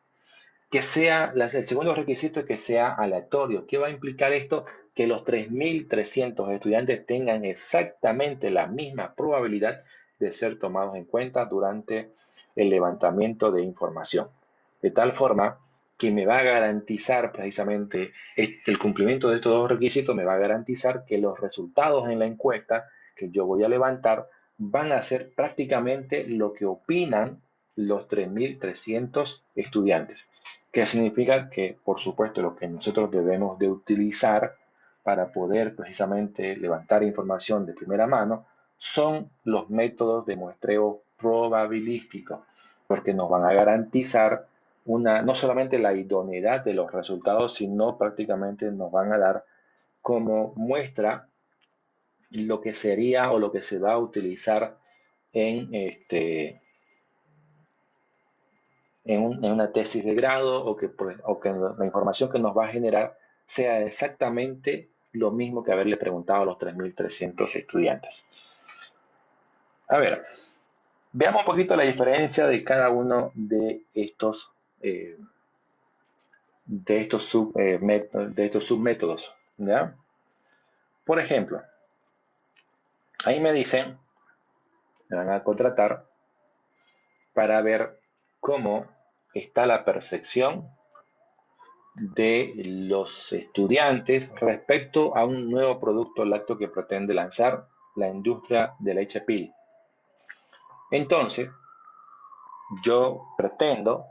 Que sea, el segundo requisito es que sea aleatorio. ¿Qué va a implicar esto? Que los 3.300 estudiantes tengan exactamente la misma probabilidad de ser tomados en cuenta durante el levantamiento de información. De tal forma que me va a garantizar precisamente el cumplimiento de estos dos requisitos, me va a garantizar que los resultados en la encuesta que yo voy a levantar van a ser prácticamente lo que opinan los 3.300 estudiantes. ¿Qué significa? Que, por supuesto, lo que nosotros debemos de utilizar para poder precisamente levantar información de primera mano son los métodos de muestreo probabilístico, porque nos van a garantizar no solamente la idoneidad de los resultados, sino prácticamente nos van a dar como muestra lo que sería o lo que se va a utilizar en, en una tesis de grado o que la información que nos va a generar sea exactamente lo mismo que haberle preguntado a los 3.300 estudiantes. A ver, veamos un poquito la diferencia de cada uno eh, de estos submétodos. ¿Ya? Por ejemplo, ahí me dicen, me van a contratar para ver cómo está la percepción de los estudiantes respecto a un nuevo producto lácteo que pretende lanzar la industria de leche PIL. Entonces, yo pretendo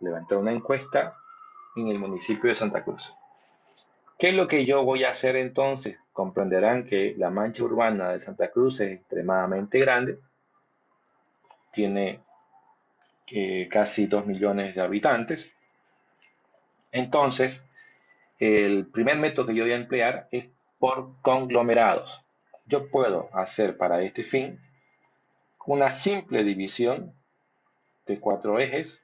levantar una encuesta en el municipio de Santa Cruz. ¿Qué es lo que yo voy a hacer entonces? Comprenderán que la mancha urbana de Santa Cruz es extremadamente grande, tiene casi 2 millones de habitantes. Entonces, el primer método que yo voy a emplear es por conglomerados. Yo puedo hacer para este fin una simple división de 4 ejes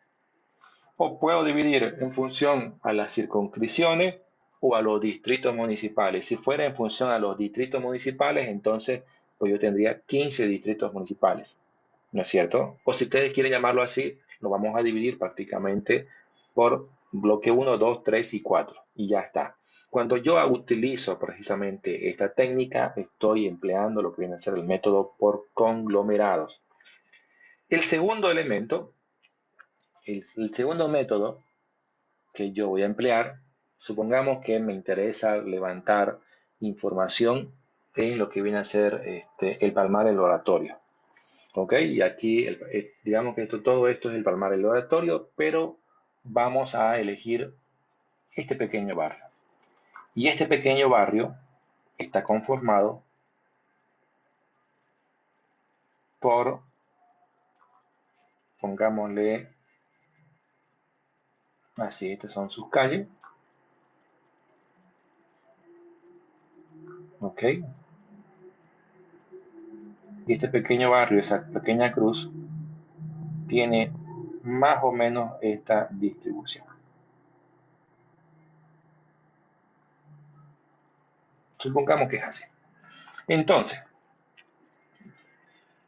o puedo dividir en función a las circunscripciones o a los distritos municipales. Si fuera en función a los distritos municipales, entonces pues yo tendría 15 distritos municipales, ¿no es cierto? O si ustedes quieren llamarlo así, lo vamos a dividir prácticamente por bloque 1, 2, 3 y 4 y ya está. Cuando yo utilizo precisamente esta técnica, estoy empleando lo que viene a ser el método por conglomerados. El segundo elemento, el segundo método que yo voy a emplear, supongamos que me interesa levantar información en lo que viene a ser el palmar del oratorio. ¿Ok? Y aquí, digamos que todo esto es el palmar del oratorio, pero vamos a elegir este pequeño barrio. Y este pequeño barrio está conformado por, pongámosle así, estas son sus calles. ¿Ok? Y este pequeño barrio, esa pequeña cruz, tiene más o menos esta distribución. Supongamos que es así. Entonces,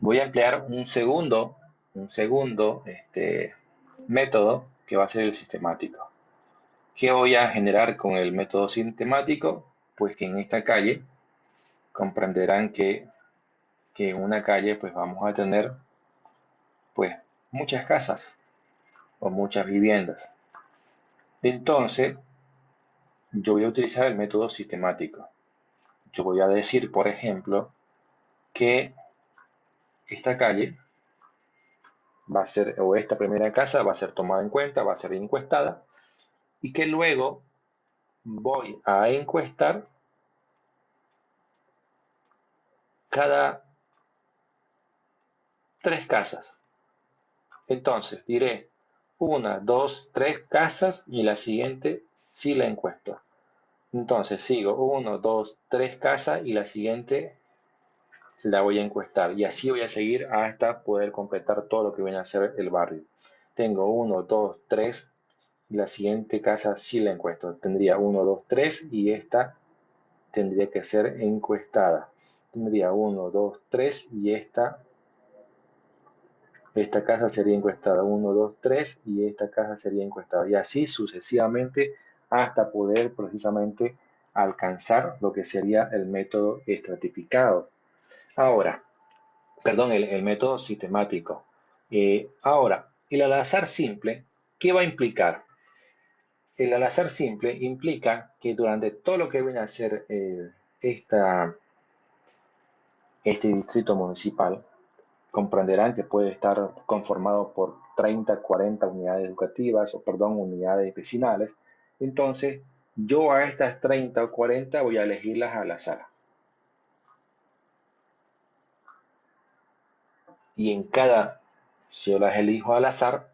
voy a emplear un segundo método que va a ser el sistemático. ¿Qué voy a generar con el método sistemático? Pues que en esta calle comprenderán que en una calle pues vamos a tener pues muchas casas o muchas viviendas. Entonces, yo voy a utilizar el método sistemático. Yo voy a decir, por ejemplo, que esta calle va a ser, o esta primera casa va a ser tomada en cuenta, va a ser encuestada, y que luego voy a encuestar cada 3 casas. Entonces diré, una, dos, tres casas y la siguiente sí la encuesto. Entonces sigo uno, dos, tres casas y la siguiente la voy a encuestar. Y así voy a seguir hasta poder completar todo lo que viene a ser el barrio. Tengo uno, dos, tres. Y la siguiente casa sí la encuesto. Tendría uno, dos, tres y esta tendría que ser encuestada. Tendría uno, dos, tres y esta casa sería encuestada. Uno, dos, tres y esta casa sería encuestada. Y así sucesivamente hasta poder precisamente alcanzar lo que sería el método estratificado. Ahora, perdón, el método sistemático. Ahora, el al azar simple, ¿qué va a implicar? El al azar simple implica que durante todo lo que viene a ser esta, este distrito municipal, comprenderán que puede estar conformado por 30, 40 unidades educativas, o perdón, unidades vecinales. Entonces, yo a estas 30 o 40 voy a elegirlas al azar. Y en cada, si yo las elijo al azar,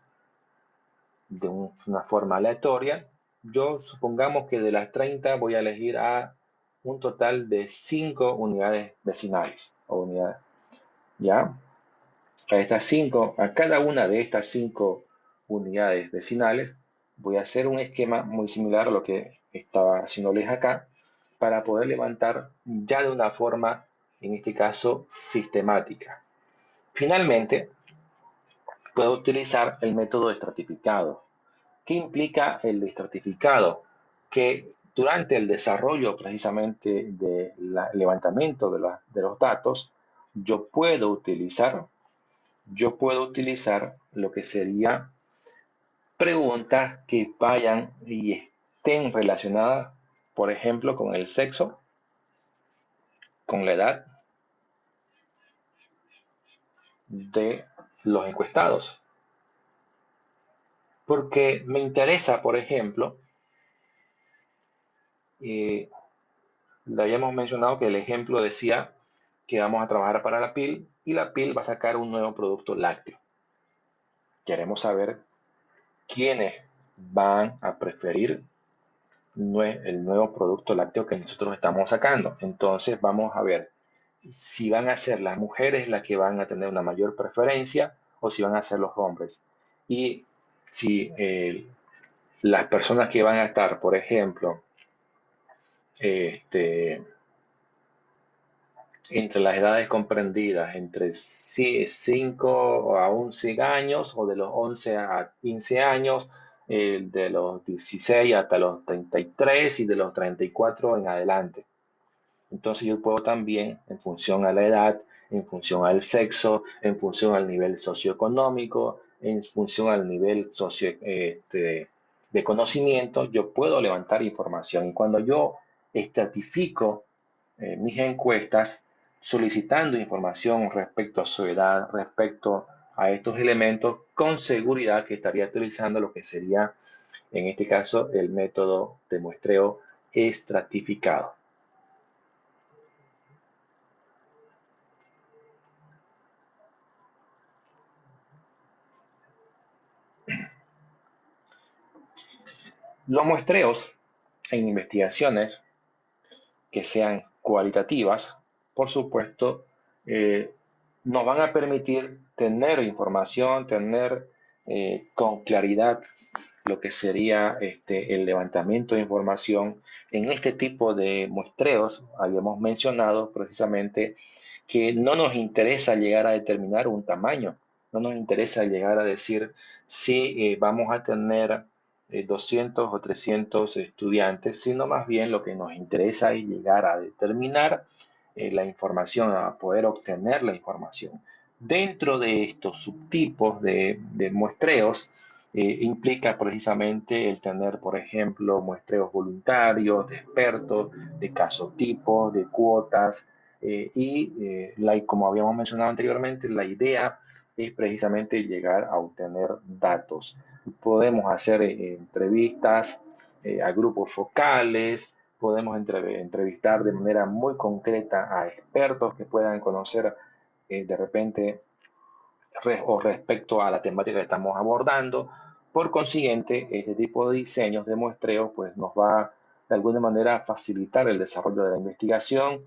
de una forma aleatoria, yo supongamos que de las 30 voy a elegir a un total de 5 unidades vecinales o unidades, ¿ya? A estas 5, a cada una de estas 5 unidades vecinales, voy a hacer un esquema muy similar a lo que estaba haciéndoles acá para poder levantar ya de una forma, en este caso, sistemática. Finalmente, puedo utilizar el método estratificado. ¿Qué implica el estratificado? Que durante el desarrollo precisamente del levantamiento de los datos, yo puedo utilizar lo que sería preguntas que vayan y estén relacionadas, por ejemplo, con el sexo, con la edad de los encuestados. Porque me interesa, por ejemplo, le habíamos mencionado que el ejemplo decía que vamos a trabajar para la PIL y la PIL va a sacar un nuevo producto lácteo. Queremos saber quiénes van a preferir el nuevo producto lácteo que nosotros estamos sacando. Entonces vamos a ver si van a ser las mujeres las que van a tener una mayor preferencia o si van a ser los hombres. Y si las personas que van a estar, por ejemplo, este, entre las edades comprendidas entre 5 a 11 años o de los 11 a 15 años, de los 16 hasta los 33 y de los 34 en adelante. Entonces yo puedo también, en función a la edad, en función al sexo, en función al nivel socioeconómico, en función al nivel de conocimiento, yo puedo levantar información. Y cuando yo estratifico mis encuestas solicitando información respecto a su edad, respecto a estos elementos, con seguridad que estaría utilizando lo que sería, en este caso, el método de muestreo estratificado. Los muestreos en investigaciones que sean cualitativas, por supuesto, eh, nos van a permitir tener información, tener con claridad lo que sería el levantamiento de información. En este tipo de muestreos habíamos mencionado precisamente que no nos interesa llegar a determinar un tamaño, no nos interesa llegar a decir si vamos a tener 200 o 300 estudiantes, sino más bien lo que nos interesa es llegar a determinar la información, a poder obtener la información. Dentro de estos subtipos de muestreos, implica precisamente el tener, por ejemplo, muestreos voluntarios, de expertos, de casotipos, de cuotas, como habíamos mencionado anteriormente, la idea es precisamente llegar a obtener datos. Podemos hacer entrevistas a grupos focales, podemos entrevistar de manera muy concreta a expertos que puedan conocer de repente o respecto a la temática que estamos abordando. Por consiguiente, este tipo de diseños de muestreo pues, nos va de alguna manera a facilitar el desarrollo de la investigación,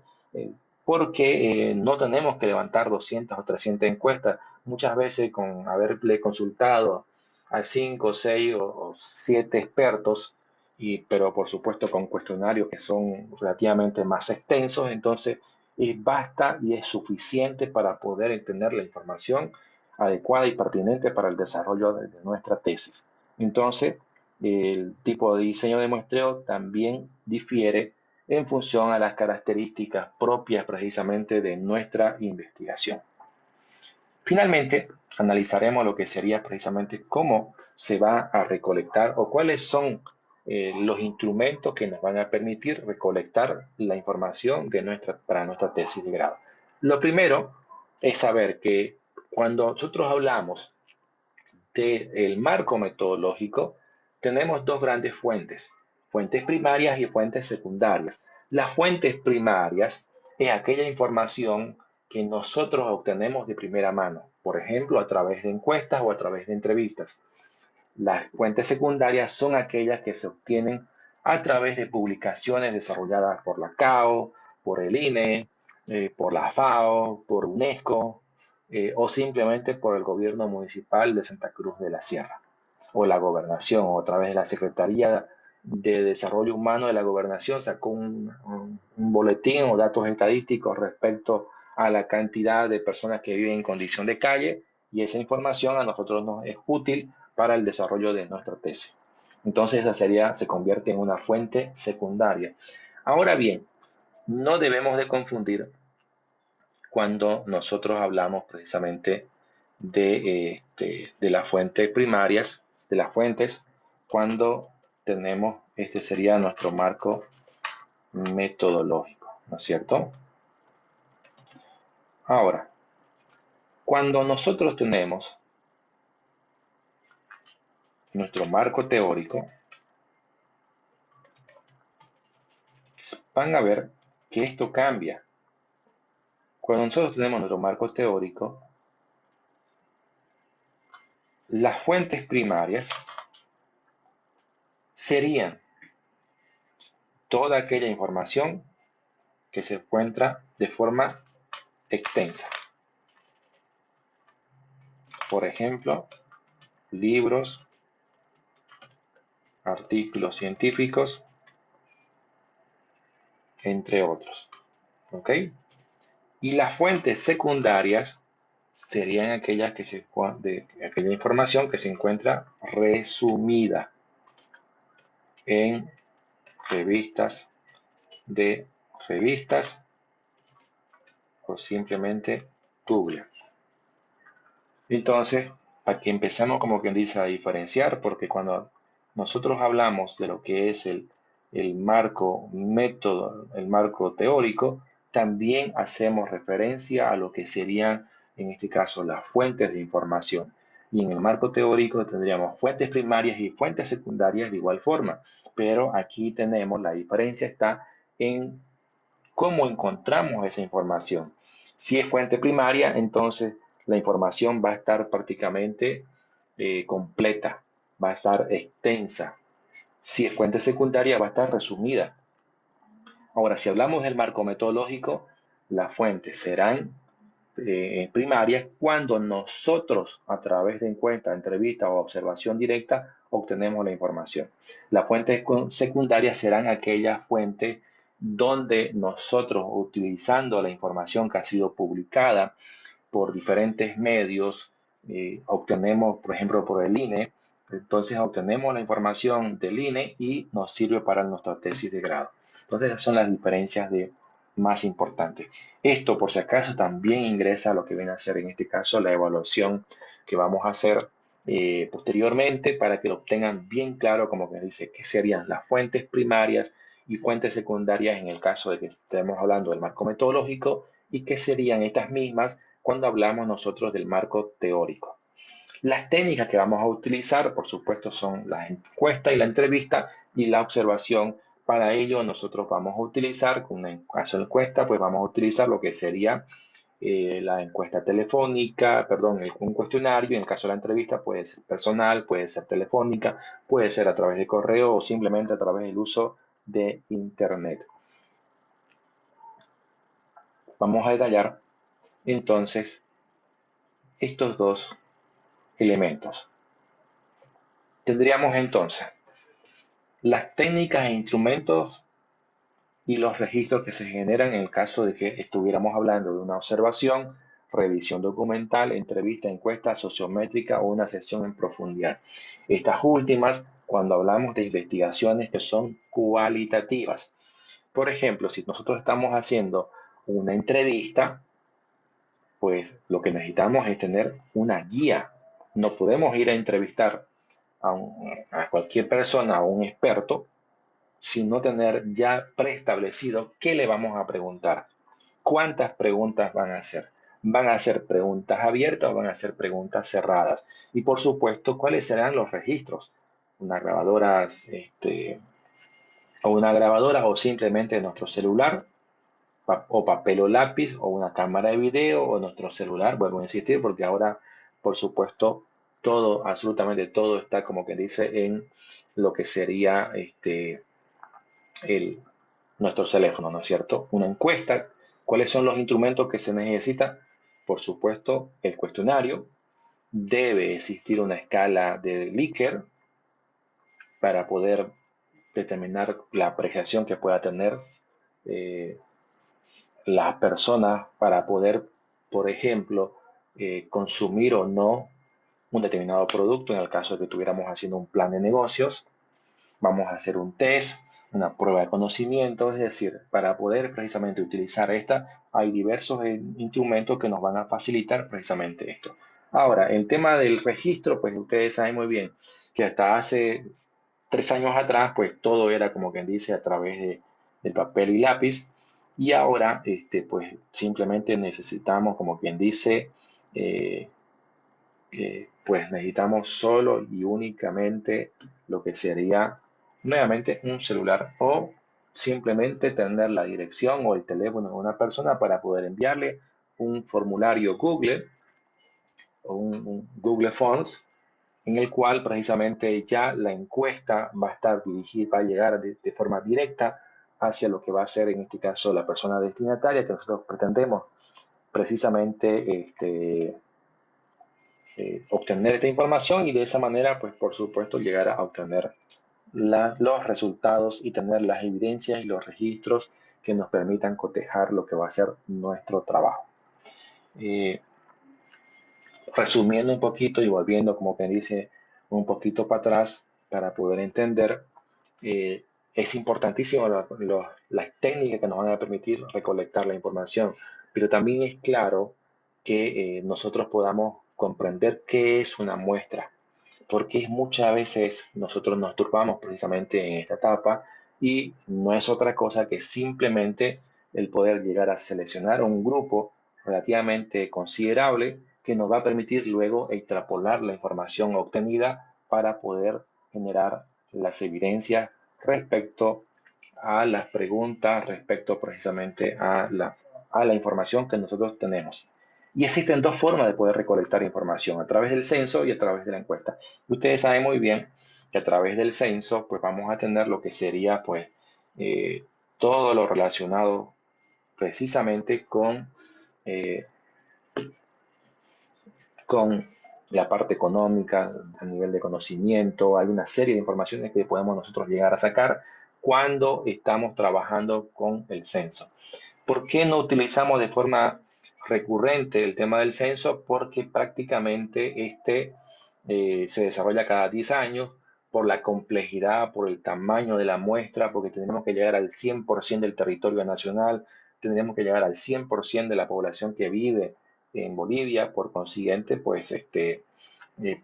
porque no tenemos que levantar 200 o 300 encuestas. Muchas veces con haberle consultado a 5, 6 o 7 expertos, pero por supuesto con cuestionarios que son relativamente más extensos, entonces basta y es suficiente para poder obtener la información adecuada y pertinente para el desarrollo de nuestra tesis. Entonces, el tipo de diseño de muestreo también difiere en función a las características propias precisamente de nuestra investigación. Finalmente, analizaremos lo que sería precisamente cómo se va a recolectar o cuáles son los instrumentos que nos van a permitir recolectar la información para nuestra tesis de grado. Lo primero es saber que cuando nosotros hablamos del marco metodológico, tenemos dos grandes fuentes, fuentes primarias y fuentes secundarias. Las fuentes primarias es aquella información que nosotros obtenemos de primera mano, por ejemplo, a través de encuestas o a través de entrevistas. Las fuentes secundarias son aquellas que se obtienen a través de publicaciones desarrolladas por la CAO, por el INE, por la FAO, por UNESCO, o simplemente por el gobierno municipal de Santa Cruz de la Sierra, o la gobernación, o a través de la Secretaría de Desarrollo Humano de la Gobernación sacó un boletín o datos estadísticos respecto a la cantidad de personas que viven en condición de calle, y esa información a nosotros nos es útil para el desarrollo de nuestra tesis. Entonces esa se convierte en una fuente secundaria. Ahora bien, no debemos de confundir cuando nosotros hablamos precisamente de las fuentes primarias, de las fuentes, cuando tenemos, este sería nuestro marco metodológico, ¿no es cierto? Ahora, cuando nosotros tenemos nuestro marco teórico, van a ver que esto cambia. Cuando nosotros tenemos nuestro marco teórico, las fuentes primarias serían toda aquella información que se encuentra de forma extensa. Por ejemplo, libros, artículos científicos, entre otros. ¿Ok? Y las fuentes secundarias serían aquellas aquella información que se encuentra resumida en revistas o simplemente Google. Entonces, para que empecemos como quien dice a diferenciar, porque cuando nosotros hablamos de lo que es el marco método, el marco teórico, también hacemos referencia a lo que serían, en este caso, las fuentes de información. Y en el marco teórico tendríamos fuentes primarias y fuentes secundarias de igual forma. Pero aquí tenemos, la diferencia está en cómo encontramos esa información. Si es fuente primaria, entonces la información va a estar prácticamente completa, va a estar extensa. Si es fuente secundaria, va a estar resumida. Ahora, si hablamos del marco metodológico, las fuentes serán primarias cuando nosotros, a través de encuesta, entrevista o observación directa, obtenemos la información. Las fuentes secundarias serán aquellas fuentes donde nosotros, utilizando la información que ha sido publicada por diferentes medios, obtenemos, por ejemplo, por el INE, entonces obtenemos la información del INE y nos sirve para nuestra tesis de grado. Entonces, esas son las diferencias más importantes. Esto, por si acaso, también ingresa a lo que viene a ser, en este caso, la evaluación que vamos a hacer posteriormente para que lo obtengan bien claro, como que dice, qué serían las fuentes primarias y fuentes secundarias en el caso de que estemos hablando del marco metodológico y qué serían estas mismas cuando hablamos nosotros del marco teórico. Las técnicas que vamos a utilizar, por supuesto, son la encuesta y la entrevista y la observación. Para ello, nosotros vamos a utilizar, con un caso de encuesta, pues vamos a utilizar lo que sería la encuesta telefónica, perdón, un cuestionario, en el caso de la entrevista puede ser personal, puede ser telefónica, puede ser a través de correo o simplemente a través del uso de Internet. Vamos a detallar entonces estos dos elementos. Tendríamos entonces las técnicas e instrumentos y los registros que se generan en el caso de que estuviéramos hablando de una observación, revisión documental, entrevista, encuesta sociométrica o una sesión en profundidad. Estas últimas, cuando hablamos de investigaciones que son cualitativas. Por ejemplo, si nosotros estamos haciendo una entrevista, pues lo que necesitamos es tener una guía. No podemos ir a entrevistar a cualquier persona, a un experto, sin no tener ya preestablecido qué le vamos a preguntar. ¿Cuántas preguntas van a hacer? ¿Van a ser preguntas abiertas o van a ser preguntas cerradas? Y por supuesto, ¿cuáles serán los registros? Una grabadora, o simplemente nuestro celular, o papel o lápiz, o una cámara de video, o nuestro celular. Vuelvo a insistir, porque ahora, por supuesto, todo, absolutamente todo está como que dice en lo que sería el, nuestro teléfono, ¿no es cierto? Una encuesta. ¿Cuáles son los instrumentos que se necesitan? Por supuesto, el cuestionario. Debe existir una escala de Likert para poder determinar la apreciación que pueda tener eh, las personas para poder, por ejemplo, consumir o no un determinado producto en el caso de que estuviéramos haciendo un plan de negocios. Vamos a hacer un test, una prueba de conocimiento, es decir, para poder precisamente utilizar esta, hay diversos instrumentos que nos van a facilitar precisamente esto. Ahora, el tema del registro, pues ustedes saben muy bien que hasta hace 3 años atrás, pues todo era como quien dice a través del papel y lápiz, y ahora, pues simplemente necesitamos, como quien dice, eh, pues necesitamos solo y únicamente lo que sería nuevamente un celular o simplemente tener la dirección o el teléfono de una persona para poder enviarle un formulario Google o un Google Forms en el cual precisamente ya la encuesta va a estar dirigida, va a llegar de forma directa hacia lo que va a ser en este caso la persona destinataria que nosotros pretendemos precisamente obtener esta información y de esa manera, pues por supuesto, llegar a obtener los resultados y tener las evidencias y los registros que nos permitan cotejar lo que va a ser nuestro trabajo. Eh, Resumiendo un poquito y volviendo, como que dice, un poquito para atrás para poder entender, es importantísimo las técnicas que nos van a permitir recolectar la información, pero también es claro que nosotros podamos comprender qué es una muestra, porque muchas veces nosotros nos turbamos precisamente en esta etapa y no es otra cosa que simplemente el poder llegar a seleccionar un grupo relativamente considerable que nos va a permitir luego extrapolar la información obtenida para poder generar las evidencias respecto a las preguntas, respecto precisamente a la información que nosotros tenemos. Y existen dos formas de poder recolectar información, a través del censo y a través de la encuesta. Ustedes saben muy bien que a través del censo, pues vamos a tener lo que sería, pues, eh, todo lo relacionado precisamente eh, con la parte económica, a nivel de conocimiento. Hay una serie de informaciones que podemos nosotros llegar a sacar cuando estamos trabajando con el censo. ¿Por qué no utilizamos de forma recurrente el tema del censo? Porque prácticamente se desarrolla cada 10 años por la complejidad, por el tamaño de la muestra, porque tenemos que llegar al 100% del territorio nacional, tendremos que llegar al 100% de la población que vive en Bolivia, por consiguiente, pues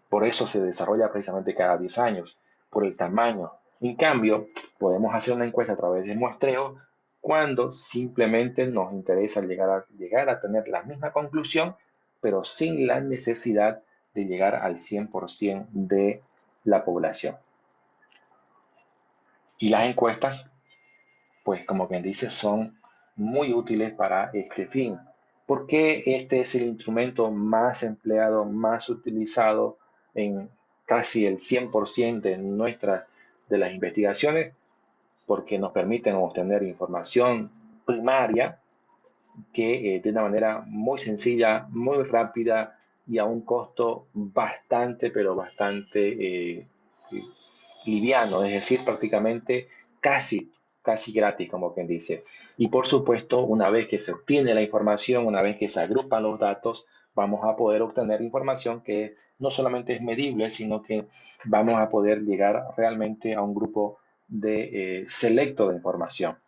por eso se desarrolla precisamente cada 10 años, por el tamaño. En cambio, podemos hacer una encuesta a través de muestreo cuando simplemente nos interesa llegar a tener la misma conclusión, pero sin la necesidad de llegar al 100% de la población. Y las encuestas, pues como quien dice, son muy útiles para este fin. ¿Por qué este es el instrumento más empleado, más utilizado en casi el 100% de las investigaciones? Porque nos permiten obtener información primaria que de una manera muy sencilla, muy rápida y a un costo bastante, pero bastante liviano, es decir, prácticamente casi gratis, como quien dice. Y por supuesto, una vez que se obtiene la información, una vez que se agrupan los datos, vamos a poder obtener información que no solamente es medible, sino que vamos a poder llegar realmente a un grupo de selecto de información.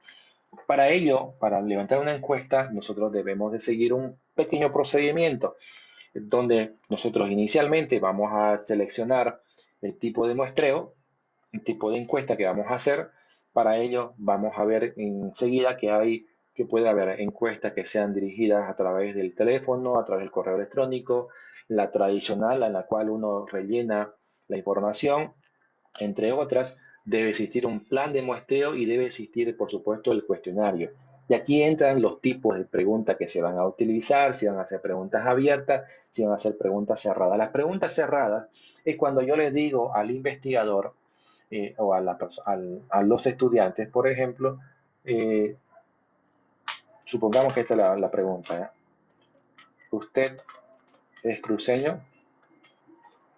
Para ello, para levantar una encuesta, nosotros debemos de seguir un pequeño procedimiento donde nosotros inicialmente vamos a seleccionar el tipo de muestreo, el tipo de encuesta que vamos a hacer. Para ello vamos a ver enseguida que puede haber encuestas que sean dirigidas a través del teléfono, a través del correo electrónico, la tradicional en la cual uno rellena la información, entre otras. Debe existir un plan de muestreo y debe existir, por supuesto, el cuestionario. Y aquí entran los tipos de preguntas que se van a utilizar, si van a hacer preguntas abiertas, si van a hacer preguntas cerradas. Las preguntas cerradas es cuando yo les digo al investigador o a los estudiantes, por ejemplo, eh, supongamos que esta es la pregunta. ¿Ya? ¿Usted es cruceño?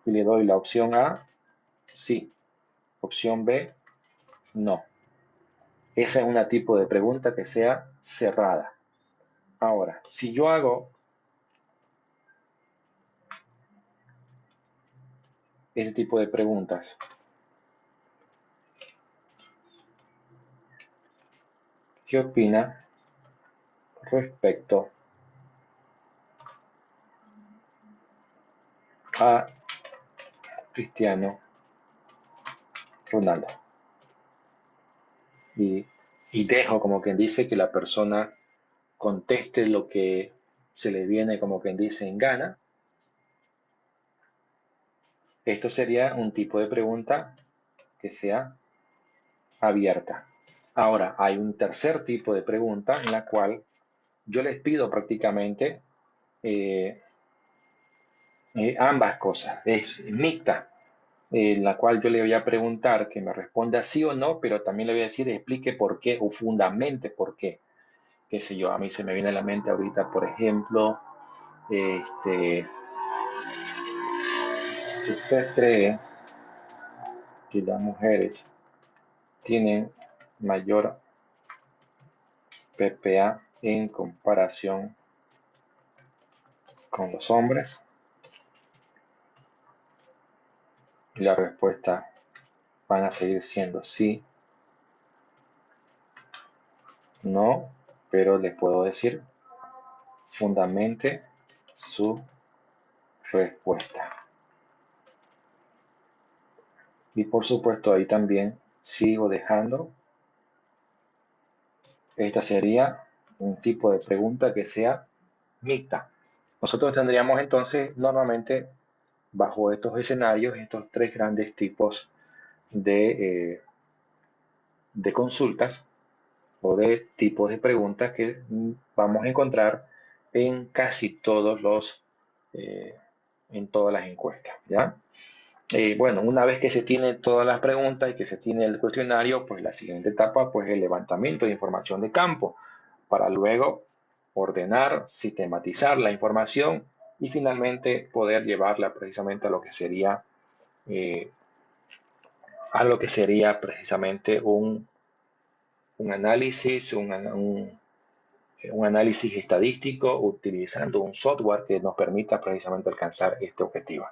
Y le doy la opción A, sí. Opción B, no. Esa es una tipo de pregunta que sea cerrada. Ahora, si yo hago ese tipo de preguntas, ¿qué opina respecto a Cristiano Ronaldo? Y, y dejo como quien dice que la persona conteste lo que se le viene como quien dice en gana. Esto sería un tipo de pregunta que sea abierta. Ahora, hay un tercer tipo de pregunta en la cual yo les pido prácticamente eh, ambas cosas. Es mixta, en la cual yo le voy a preguntar que me responda sí o no, pero también le voy a decir explique por qué o fundamente por qué. Qué sé yo, a mí se me viene a la mente ahorita, por ejemplo, ¿usted cree que las mujeres tienen mayor PPA en comparación con los hombres? Y la respuesta van a seguir siendo sí, no, pero le puedo decir fundamente su respuesta. Y por supuesto ahí también sigo dejando. Esta sería un tipo de pregunta que sea mixta. Nosotros tendríamos entonces normalmente bajo estos escenarios estos tres grandes tipos de consultas o de tipos de preguntas que vamos a encontrar en casi todos en todas las encuestas, ¿ya? Bueno, una vez que se tienen todas las preguntas y que se tiene el cuestionario, pues la siguiente etapa pues el levantamiento de información de campo para luego ordenar, sistematizar la información y finalmente poder llevarla precisamente eh, a lo que sería precisamente un análisis, un análisis estadístico utilizando un software que nos permita precisamente alcanzar este objetivo.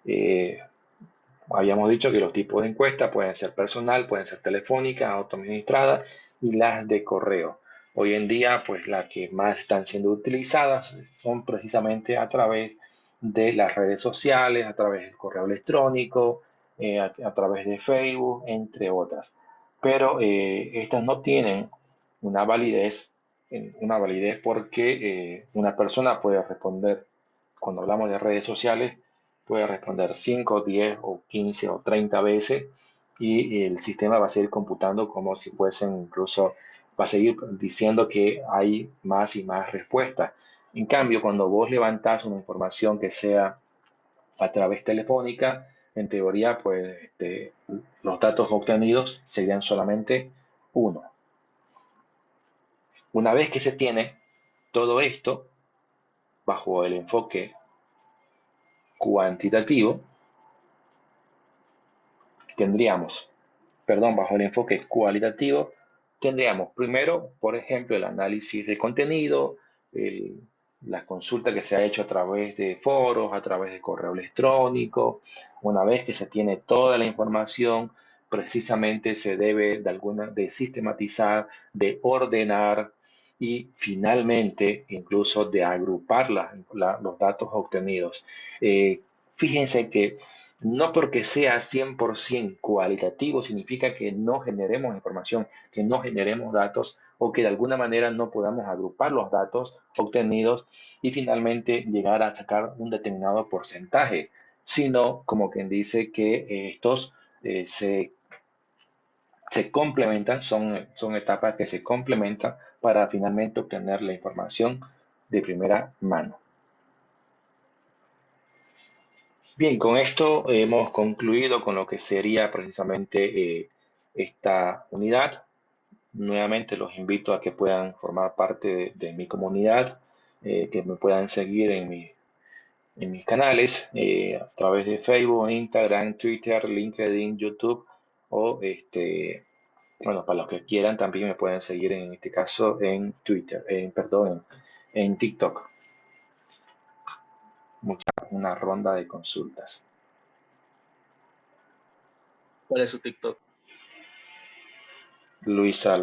Eh, Habíamos dicho que los tipos de encuestas pueden ser personal, pueden ser telefónicas, autoadministradas y las de correo. Hoy en día, pues las que más están siendo utilizadas son precisamente a través de las redes sociales, a través del correo electrónico, a través de Facebook, entre otras. Pero estas no tienen una validez, una validez porque una persona puede responder, cuando hablamos de redes sociales, puede responder 5, 10 o 15 o 30 veces y el sistema va a seguir computando como si fuesen incluso, va a seguir diciendo que hay más y más respuestas. En cambio, cuando vos levantás una información que sea a través telefónica, en teoría, pues los datos obtenidos serían solamente uno. Una vez que se tiene todo esto bajo el enfoque cuantitativo, bajo el enfoque cualitativo, tendríamos primero, por ejemplo, el análisis de contenido, la consulta que se ha hecho a través de foros, a través de correo electrónico. Una vez que se tiene toda la información, precisamente se debe de sistematizar, de ordenar y finalmente incluso de agrupar los datos obtenidos. Eh, Fíjense que no porque sea 100% cualitativo significa que no generemos información, que no generemos datos o que de alguna manera no podamos agrupar los datos obtenidos y finalmente llegar a sacar un determinado porcentaje, sino como quien dice que estos se complementan, son etapas que se complementan para finalmente obtener la información de primera mano. Bien, con esto hemos concluido con lo que sería precisamente esta unidad. Nuevamente los invito a que puedan formar parte de mi comunidad, que me puedan seguir en mis canales a través de Facebook, Instagram, Twitter, LinkedIn, YouTube o bueno, para los que quieran también me pueden seguir en este caso en Twitter, perdón, en TikTok. Una ronda de consultas. ¿Cuál es su TikTok? Luis Alba.